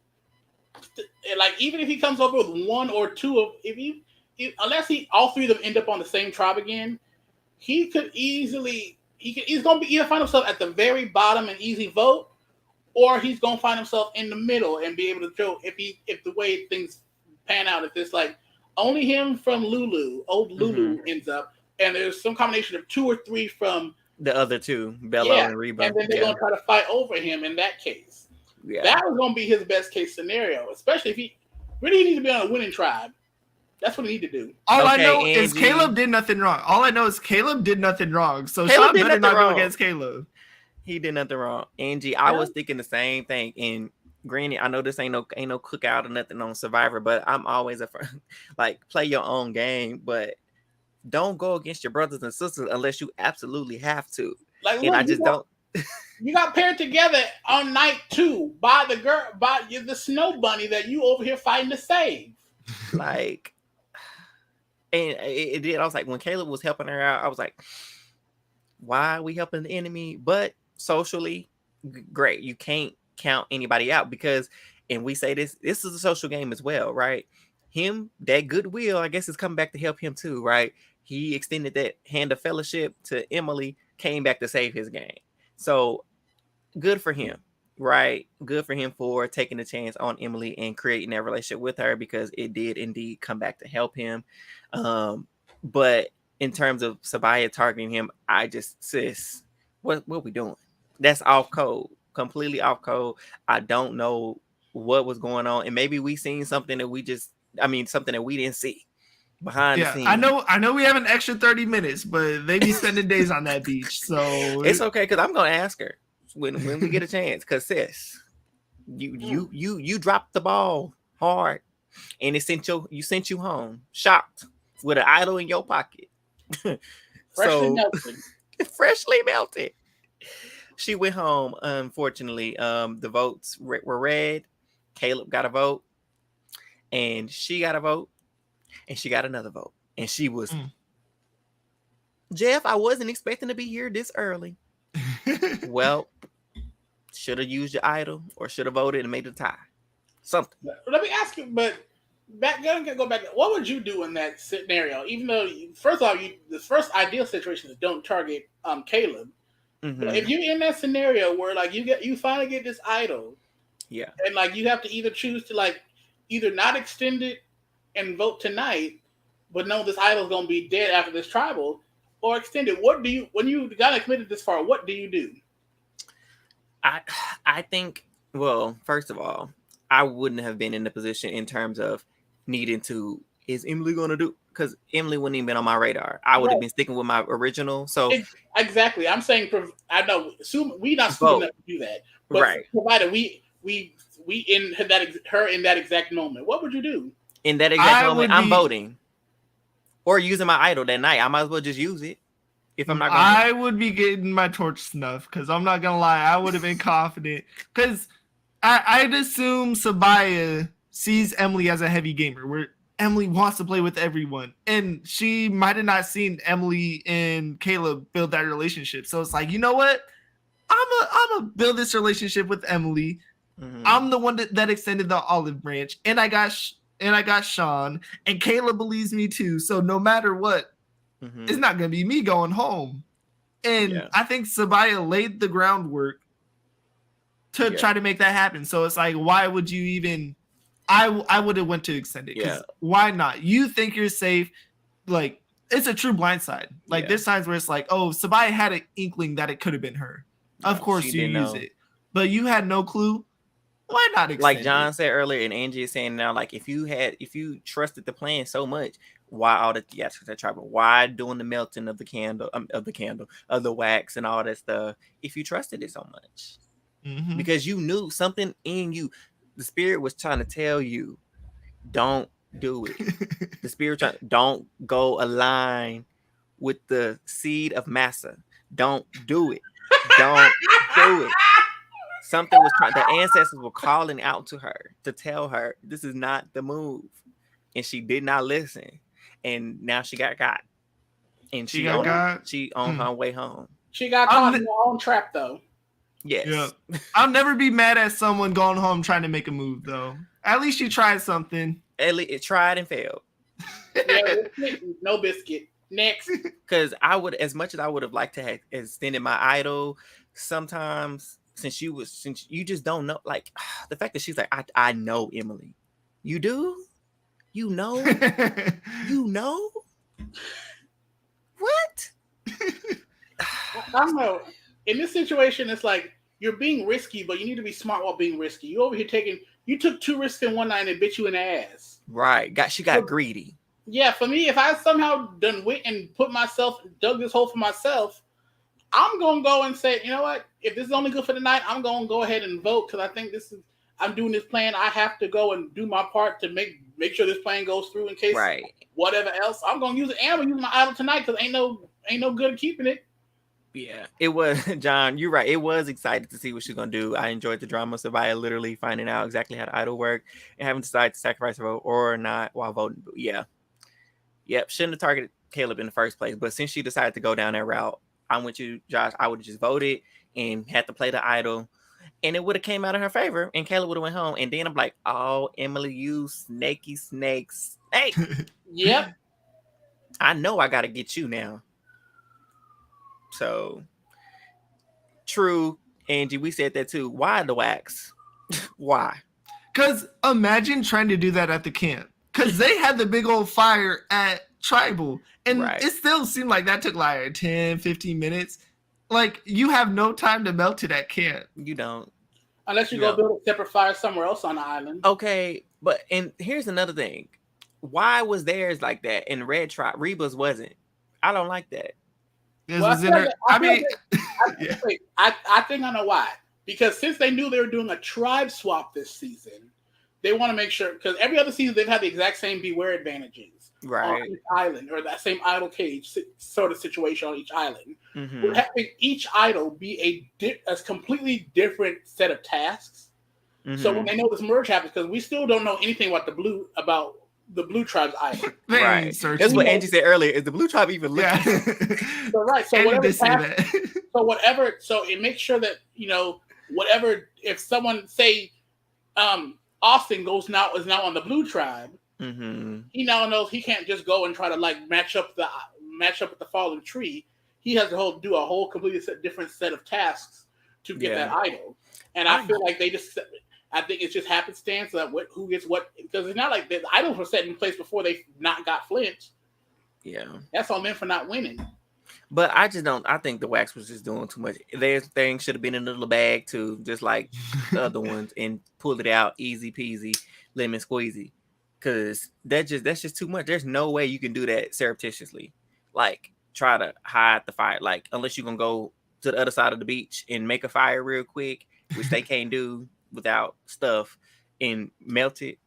Speaker 4: even if he comes over with one or two of, unless all three of them end up on the same tribe again, he's going to either find himself at the very bottom and easy vote, or he's going to find himself in the middle and be able to show if the way things pan out, if it's only him from old Lulu ends up, and there's some combination of two or three from
Speaker 2: the other two, Bella and Reba.
Speaker 4: And then they're going to try to fight over him in that case. Yeah. That was going to be his best case scenario, especially if he really needs to be on a winning tribe. That's what he need to do.
Speaker 3: All I know is Caleb did nothing wrong. So Sean better not go against Caleb.
Speaker 2: He did nothing wrong. Angie, I was thinking the same thing. And granted, I know this ain't no cookout or nothing on Survivor, but I'm always play your own game, but don't go against your brothers and sisters unless you absolutely have to.
Speaker 4: You got paired together on night 2 by the snow bunny that you over here fighting to save.
Speaker 2: And it did. I was like, when Caleb was helping her out, I was like, why are we helping the enemy? But socially, great. You can't count anybody out because, and we say this is a social game as well, right? That goodwill, I guess, is coming back to help him too, right? He extended that hand of fellowship to Emily, came back to save his game. So good for him, right? Good for him for taking the chance on Emily and creating that relationship with her, because it did indeed come back to help him. But in terms of Sabaya targeting him, sis, what we doing? That's off code, completely off code. I don't know what was going on, and maybe we seen something that something that we didn't see behind the scenes.
Speaker 3: I know we have an extra 30 minutes, but they be spending days on that beach, so
Speaker 2: it's okay, because I'm gonna ask her when we get a chance, because sis, you dropped the ball hard, and it sent you home shocked with an idol in your pocket. Freshly melted. She went home. Unfortunately, the votes were read. Caleb got a vote, and she got a vote, and she got another vote, and she was Jeff, I wasn't expecting to be here this early. Well, should have used your idol or should have voted and made a tie. Something.
Speaker 4: Let me ask you, but go back. What would you do in that scenario? Even though, first off, the first ideal situation is don't target Caleb. Mm-hmm. But if you're in that scenario where you finally get this idol, and you have to either choose to either not extend it and vote tonight, but no, this idol's gonna be dead after this tribal, or extend it. What do you, when you got committed this far? What do you do?
Speaker 2: I think, well, first of all, I wouldn't have been in the position in terms of needing to. Is Emily gonna do? Because Emily wouldn't even been on my radar. I would have been sticking with my original. So
Speaker 4: exactly, I'm saying I know. We not stupid enough to do that, but provided we in her in that exact moment, what would you do?
Speaker 2: In that exact moment, I'm voting or using my idol that night. I might as well just use it. If I'm not going
Speaker 3: I would be getting my torch snuffed, because I'm not gonna lie, I would have been confident, because I'd assume Sabaya sees Emily as a heavy gamer, where Emily wants to play with everyone, and she might have not seen Emily and Caleb build that relationship. So it's like, you know what? I'm a build this relationship with Emily.
Speaker 2: Mhm.
Speaker 3: I'm the one that extended the olive branch, and I got Sean, and Kayla believes me too. So no matter what,
Speaker 2: Mhm.
Speaker 3: it's not gonna be me going home. And
Speaker 2: Yeah.
Speaker 3: I think Sabaya laid the groundwork to
Speaker 2: Yeah.
Speaker 3: try to make that happen. So it's like, why would you even? I would have went to extend it because
Speaker 2: Yeah.
Speaker 3: why not? You think you're safe, like it's a true blindside. Like
Speaker 2: Yeah.
Speaker 3: there's times where it's like, oh, Sabaya had an inkling that it could have been her. Of
Speaker 2: No,
Speaker 3: course
Speaker 2: she
Speaker 3: you
Speaker 2: didn't
Speaker 3: use
Speaker 2: know.
Speaker 3: it, but you had no clue. Why not extend
Speaker 2: Like John
Speaker 3: it?
Speaker 2: said earlier, and Angie is saying now, like if you trusted the plan so much, why all the theatrics at Tribal? Why doing the melting of the candle, of the wax and all that stuff? If you trusted it so much,
Speaker 3: Mhm.
Speaker 2: because you knew something in you, the spirit was trying to tell you, don't do it. The spirit don't go align with the seed of Massa. Don't do it. Don't do it. Something was trying. The ancestors were calling out to her to tell her this is not the move, and she did not listen. And now she got caught, and
Speaker 3: She got got.
Speaker 2: she on her way home.
Speaker 4: She got caught in her own trap, though.
Speaker 2: Yes.
Speaker 3: Yeah. I'll never be mad at someone going home trying to make a move, though. At least you tried something.
Speaker 2: At least it tried and failed.
Speaker 4: Yeah, no biscuit. Next.
Speaker 2: Because I would, as much as I would have liked to have extended my idol, sometimes since you just don't know, like the fact that she's like, I know Emily. You do? You know? You know? What?
Speaker 4: I don't know. In this situation, it's like you're being risky, but you need to be smart while being risky. You over here you took 2 risks in one night and it bit you in the ass.
Speaker 2: Right. She got greedy.
Speaker 4: Yeah, for me, if I somehow done wit and dug this hole for myself, I'm gonna go and say, you know what? If this is only good for the night, I'm gonna go ahead and vote because I think I'm doing this plan. I have to go and do my part to make sure this plan goes through in case whatever else. I'm gonna use it. And I'm gonna use my idol tonight because ain't no good at keeping it.
Speaker 2: Yeah, it was, John, you're right. It was excited to see what she's gonna do. I enjoyed the drama of Sabaya literally finding out exactly how the idol worked and having to decide to sacrifice her vote or not while voting. Yeah. Yep, shouldn't have targeted Caleb in the first place. But since she decided to go down that route, I'm with you, Josh. I would have just voted and had to play the idol. And it would have came out in her favor and Caleb would have went home. And then I'm like, oh, Emily, you snaky snakes. Hey.
Speaker 4: Yep.
Speaker 2: I know I gotta get you now. So true, Angie, we said that too. Why the wax? Why?
Speaker 3: Because imagine trying to do that at the camp. Because they had the big old fire at Tribal. And it still seemed like that took like 10, 15 minutes. Like, you have no time to melt it at camp.
Speaker 2: You don't.
Speaker 4: Unless you go build a separate fire somewhere else on the island.
Speaker 2: Okay, and here's another thing. Why was theirs like that and Red Tribe? Reba's wasn't. I don't like that.
Speaker 4: I think I know why. Because since they knew they were doing a tribe swap this season, they want to make sure, because every other season they've had the exact same beware advantages on each island, or that same idol cage sort of situation on each island.
Speaker 2: Mm-hmm.
Speaker 4: We're having each idol be a completely different set of tasks. Mm-hmm. So when they know this merge happens, because we still don't know anything about the Blue Tribe's island.
Speaker 2: Right. That's what Angie said earlier. Is the Blue Tribe even looking?
Speaker 4: Yeah. So it makes sure that, whatever, if someone say Austin is now on the Blue Tribe, he now knows he can't just go and try to like match up with the fallen tree. He has to do a whole completely different set of tasks to get that idol. And I feel like I think it's just happenstance that who gets what, because it's not like the idols were set in place before they not got Flint.
Speaker 2: Yeah,
Speaker 4: that's on them for not winning.
Speaker 2: But I just don't. I think the wax was just doing too much. Their thing should have been in a little bag too, just like the other ones, and pull it out easy peasy, lemon squeezy. Because that's just too much. There's no way you can do that surreptitiously. Like try to hide the fire. Like unless you're gonna go to the other side of the beach and make a fire real quick, which they can't do without stuff, and melt it.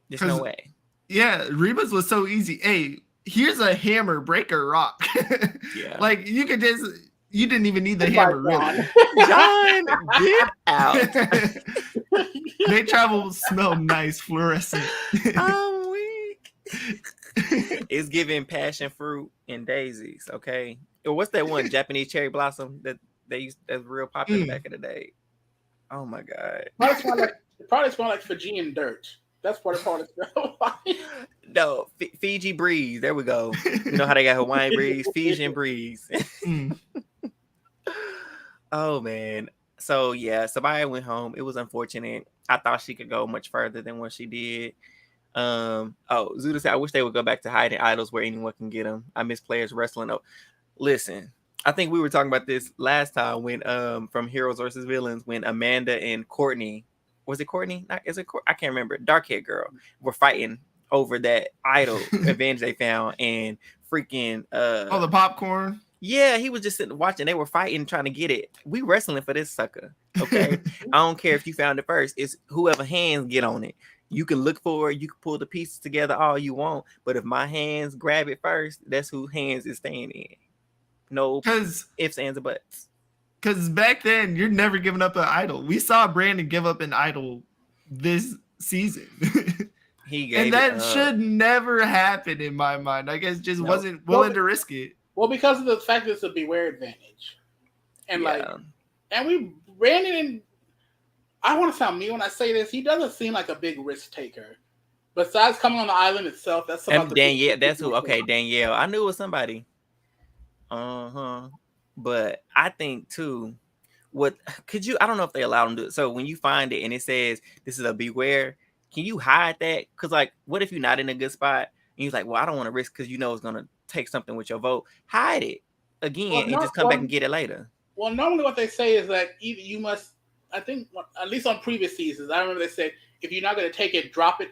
Speaker 2: There's no way.
Speaker 3: Yeah, Reba's was so easy. Hey, here's a hammer, break a rock.
Speaker 2: Yeah.
Speaker 3: Like you didn't even need the hammer, really.
Speaker 2: John, get out.
Speaker 3: They travel smell nice, fluorescent.
Speaker 2: I'm weak. It's giving passion fruit and daisies, okay? Or what's that one, Japanese cherry blossom that they used that's real popular back in the day? Oh my god.
Speaker 4: Probably smell like Fijian dirt. That's what it probably smells like.
Speaker 2: No, Fiji breeze. There we go. You know how they got Hawaiian breeze, Fijian breeze. Oh man. So yeah, Sabaya went home. It was unfortunate. I thought she could go much further than what she did. Zuda said, I wish they would go back to hiding idols where anyone can get them. I miss players wrestling. Oh, listen, I think we were talking about this last time when from Heroes versus Villains when Amanda and Courtney, was it Courtney? I can't remember. Dark haired girl were fighting over that idol advantage they found and freaking
Speaker 3: the popcorn.
Speaker 2: Yeah, he was just sitting watching. They were fighting, trying to get it. We wrestling for this sucker. Okay. I don't care if you found it first. It's whoever hands get on it. You can look for it. You can pull the pieces together all you want. But if my hands grab it first, that's who hands is staying in. No ifs, ands, or buts.
Speaker 3: Because back then, you're never giving up an idol. We saw Brandon give up an idol this season.
Speaker 2: He gave
Speaker 3: and that should never happen in my mind. I guess just wasn't willing to risk it.
Speaker 4: Well, because of the fact that it's a beware advantage. And Brandon, I want to sound mean when I say this, he doesn't seem like a big risk taker. Besides coming on the island itself, that's about
Speaker 2: Danielle. That's who. Okay, Danielle. I knew it was somebody. But I think too, I don't know if they allow them to do it. So when you find it and it says this is a beware, can you hide that? Because like, what if you're not in a good spot and you're like, well, I don't want to risk because you know it's gonna take something with your vote. Hide it again and just come back and get it later. Well,
Speaker 4: normally what they say is that either you must, I think, at least on previous seasons, I remember they said if you're not going to take it, drop it,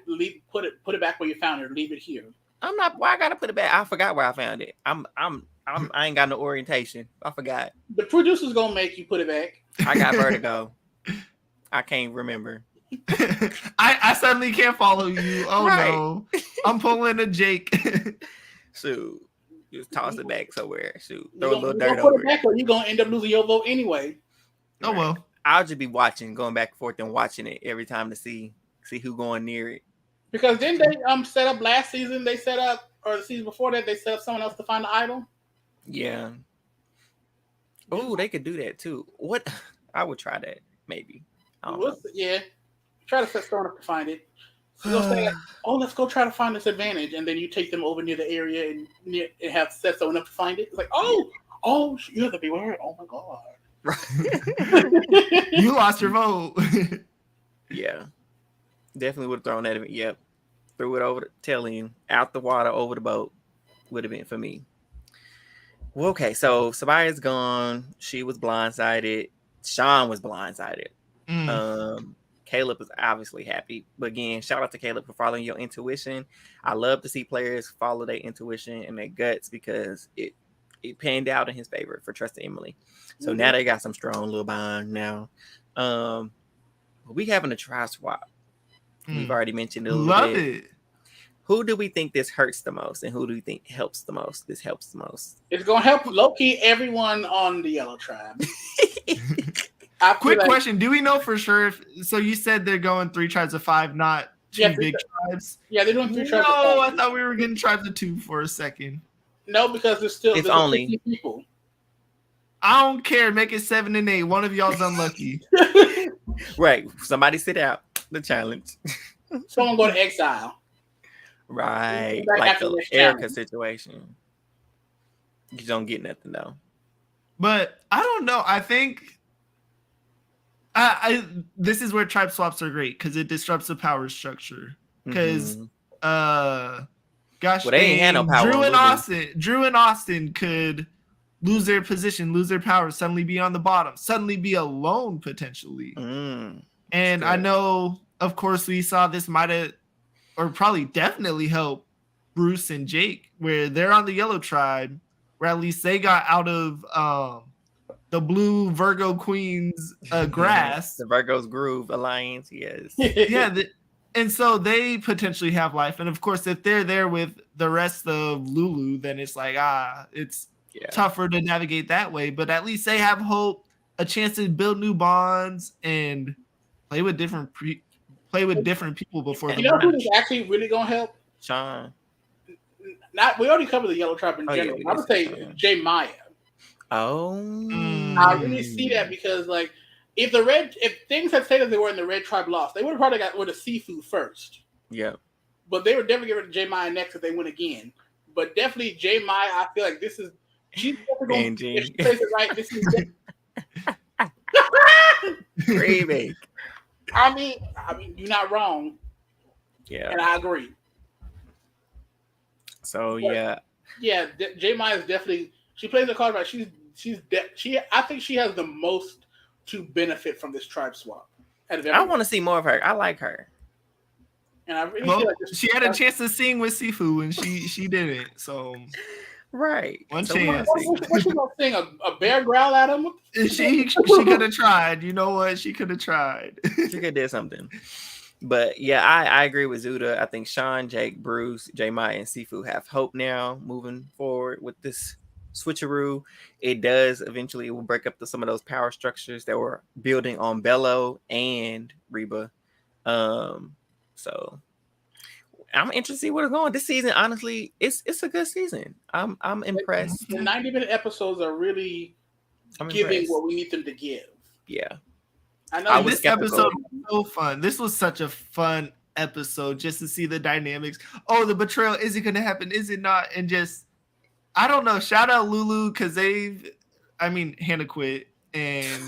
Speaker 4: put it back where you found it, or leave it here.
Speaker 2: I'm not. Why I gotta put it back? I forgot where I found it. I ain't got no orientation. I forgot.
Speaker 4: The producer's gonna make you put it back.
Speaker 2: I got vertigo. I can't remember.
Speaker 3: I suddenly can't follow you. Oh right. No, I'm pulling a Jake.
Speaker 2: Shoot, just toss it back somewhere. Shoot, throw a little dirt over
Speaker 4: it. Back or you're gonna end up losing your vote anyway.
Speaker 3: Oh well.
Speaker 2: I'll just be watching, going back and forth and watching it every time to see who going near it.
Speaker 4: Because then they set up last season. They set up, or the season before that, they set up someone else to find the idol.
Speaker 2: Yeah. Oh, they could do that too. What? I would try that maybe.
Speaker 4: Yeah. Try to set someone up to find it. So they'll say, let's go try to find this advantage, and then you take them over near the area and have set someone up to find it. It's like, you have to be worried. Oh my god.
Speaker 3: You lost your vote.
Speaker 2: Yeah. Definitely would have thrown that. Yep. Threw it over the tailing, out the water, over the boat. Would have been for me. Well, okay, so Sabaya's gone. She was blindsided. Sean was blindsided. Caleb was obviously happy. But again, shout out to Caleb for following your intuition. I love to see players follow their intuition and their guts because it panned out in his favor for trusting Emily. So now they got some strong little bond now. We having a try swap. We've already mentioned it a little bit. Love it. Who do we think this hurts the most, and who do we think helps the most? This helps the most.
Speaker 4: It's gonna help low-key everyone on the Yellow Tribe.
Speaker 3: Quick question: do we know for sure? So you said they're going 3 tribes of 5, not 2 big tribes.
Speaker 4: Yeah, they're doing 3 tribes.
Speaker 3: No, I thought we were getting tribes of 2 for a second.
Speaker 4: No, because there's only 50 people.
Speaker 3: I don't care. Make it 7 and 8. One of y'all's unlucky.
Speaker 2: Right. Somebody sit out the challenge.
Speaker 4: Someone go to exile.
Speaker 2: Right. Like the Erica situation. You don't get nothing though.
Speaker 3: But I don't know. I think this is where tribe swaps are great because it disrupts the power structure. Because they
Speaker 2: ain't had no power.
Speaker 3: Drew and Austin could lose their position, lose their power, suddenly be on the bottom, suddenly be alone potentially. And I know, of course, we saw this might have, or probably definitely help Bruce and Jake, where they're on the Yellow Tribe, where at least they got out of the Blue Virgo Queen's grass.
Speaker 2: The Virgo's Groove Alliance, yes.
Speaker 3: Yeah, and so they potentially have life. And of course, if they're there with the rest of Lulu, then it's like, it's tougher to navigate that way. But at least they have hope, a chance to build new bonds and play with different people before the match.
Speaker 4: Who is actually really gonna help?
Speaker 2: Sean.
Speaker 4: We already covered the Yellow Tribe in general. I would say Jay Maya.
Speaker 2: Oh.
Speaker 4: I really see that because if things had stayed as they were in the Red Tribe lost, they would have probably got rid of Seafood first.
Speaker 2: Yeah.
Speaker 4: But they would definitely get rid of J Maya next if they win again. But definitely J Maya, I feel like this is she's definitely going to if she plays it right. This is
Speaker 2: remake.
Speaker 4: I mean, you're not wrong.
Speaker 2: Yeah.
Speaker 4: And I agree.
Speaker 2: So
Speaker 4: but, yeah, J Maya is definitely she plays the card right. I think she has the most to benefit from this tribe swap.
Speaker 2: I want to see more of her. I like her.
Speaker 4: And I really feel like
Speaker 3: she had a chance to sing with Sifu and she didn't. So
Speaker 2: right,
Speaker 3: one
Speaker 2: so
Speaker 3: chance.
Speaker 4: What she gonna sing? A bear growl at him?
Speaker 3: She could have tried. You know what? She could have tried.
Speaker 2: She could have did something. But yeah, I agree with Zuda. I think Sean, Jake, Bruce, J Maya, and Sifu have hope now moving forward with this switcheroo. It does eventually will break up some of those power structures that were building on Bello and Reba. So I'm interested to see where it's going. This season, honestly, it's a good season. I'm impressed.
Speaker 4: The 90-minute episodes are really giving what we need them to give.
Speaker 2: Yeah.
Speaker 3: I know this episode was so fun. This was such a fun episode just to see the dynamics. Oh, the betrayal, is it going to happen? Is it not? And just, I don't know. Shout out Lulu because Hannah quit and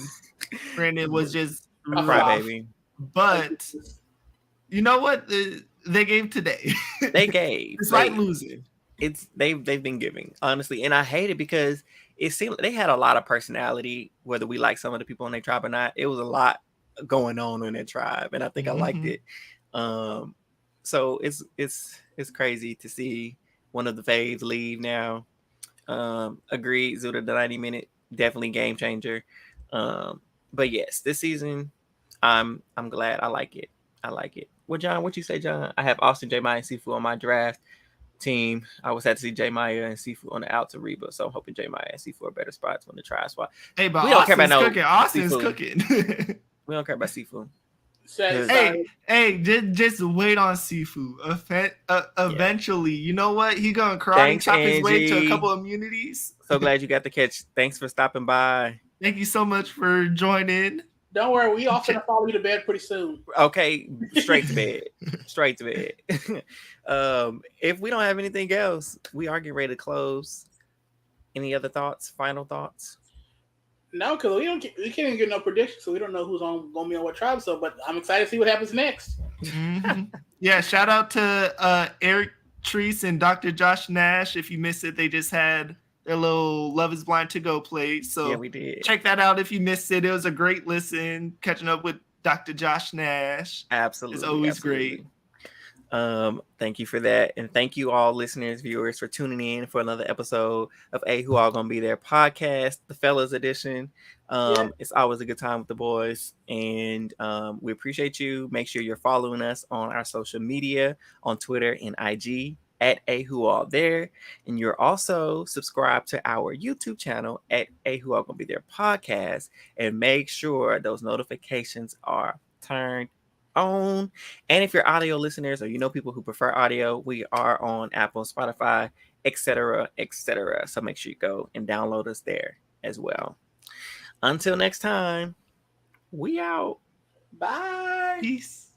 Speaker 3: Brandon was just
Speaker 2: crybaby.
Speaker 3: But you know what? They gave today.
Speaker 2: They gave.
Speaker 3: It's like losing.
Speaker 2: They've been giving, honestly. And I hate it because it seemed they had a lot of personality, whether we like some of the people in their tribe or not. It was a lot going on in their tribe, and I think I liked it. So it's crazy to see one of the faves leave now. Agreed, Zuda, the 90-minute definitely game changer. But yes, this season I'm glad. I like it. Well, John, what you say, John? I have Austin, J Maya, and Sifu on my draft team. I was sad to see J Maya and Sifu on the out to Reba, so I'm hoping J Maya and Sifu are better spots when the try swap.
Speaker 3: Hey, but we don't care about cooking. Austin's
Speaker 2: Sifu.
Speaker 3: Cooking.
Speaker 2: We don't care about Sifu.
Speaker 3: Hey, just wait on Sifu. Eventually, you know what? He gonna cry and chop his way to a couple immunities.
Speaker 2: So glad you got the catch. Thanks for stopping by.
Speaker 3: Thank you so much for joining.
Speaker 4: Don't worry, we all gonna follow you to bed pretty soon.
Speaker 2: Okay, straight to bed. Straight to bed. If we don't have anything else, we are getting ready to close. Any other thoughts? Final thoughts?
Speaker 4: No, because we can't even get no predictions, so we don't know who's gonna be on what tribe. So, but I'm excited to see what happens next.
Speaker 3: Yeah, shout out to Eric Treese and Dr. Josh Nash. If you missed it, they just had their little Love is Blind to Go play. So
Speaker 2: yeah, we did.
Speaker 3: Check that out if you missed it. It was a great listen. Catching up with Dr. Josh Nash.
Speaker 2: Absolutely.
Speaker 3: It's always great.
Speaker 2: Thank you for that. And thank you all listeners, viewers, for tuning in for another episode of Who All Gonna Be There podcast, the Fellas edition. It's always a good time with the boys, and we appreciate you. Make sure you're following us on our social media on Twitter and IG at Who All There, and you're also subscribed to our YouTube channel at Who All Gonna Be There podcast, and make sure those notifications are turned on. And if you're audio listeners or you know people who prefer audio, we are on Apple, Spotify, etc. So make sure you go and download us there as well. Until next time, we out.
Speaker 4: Bye.
Speaker 3: Peace.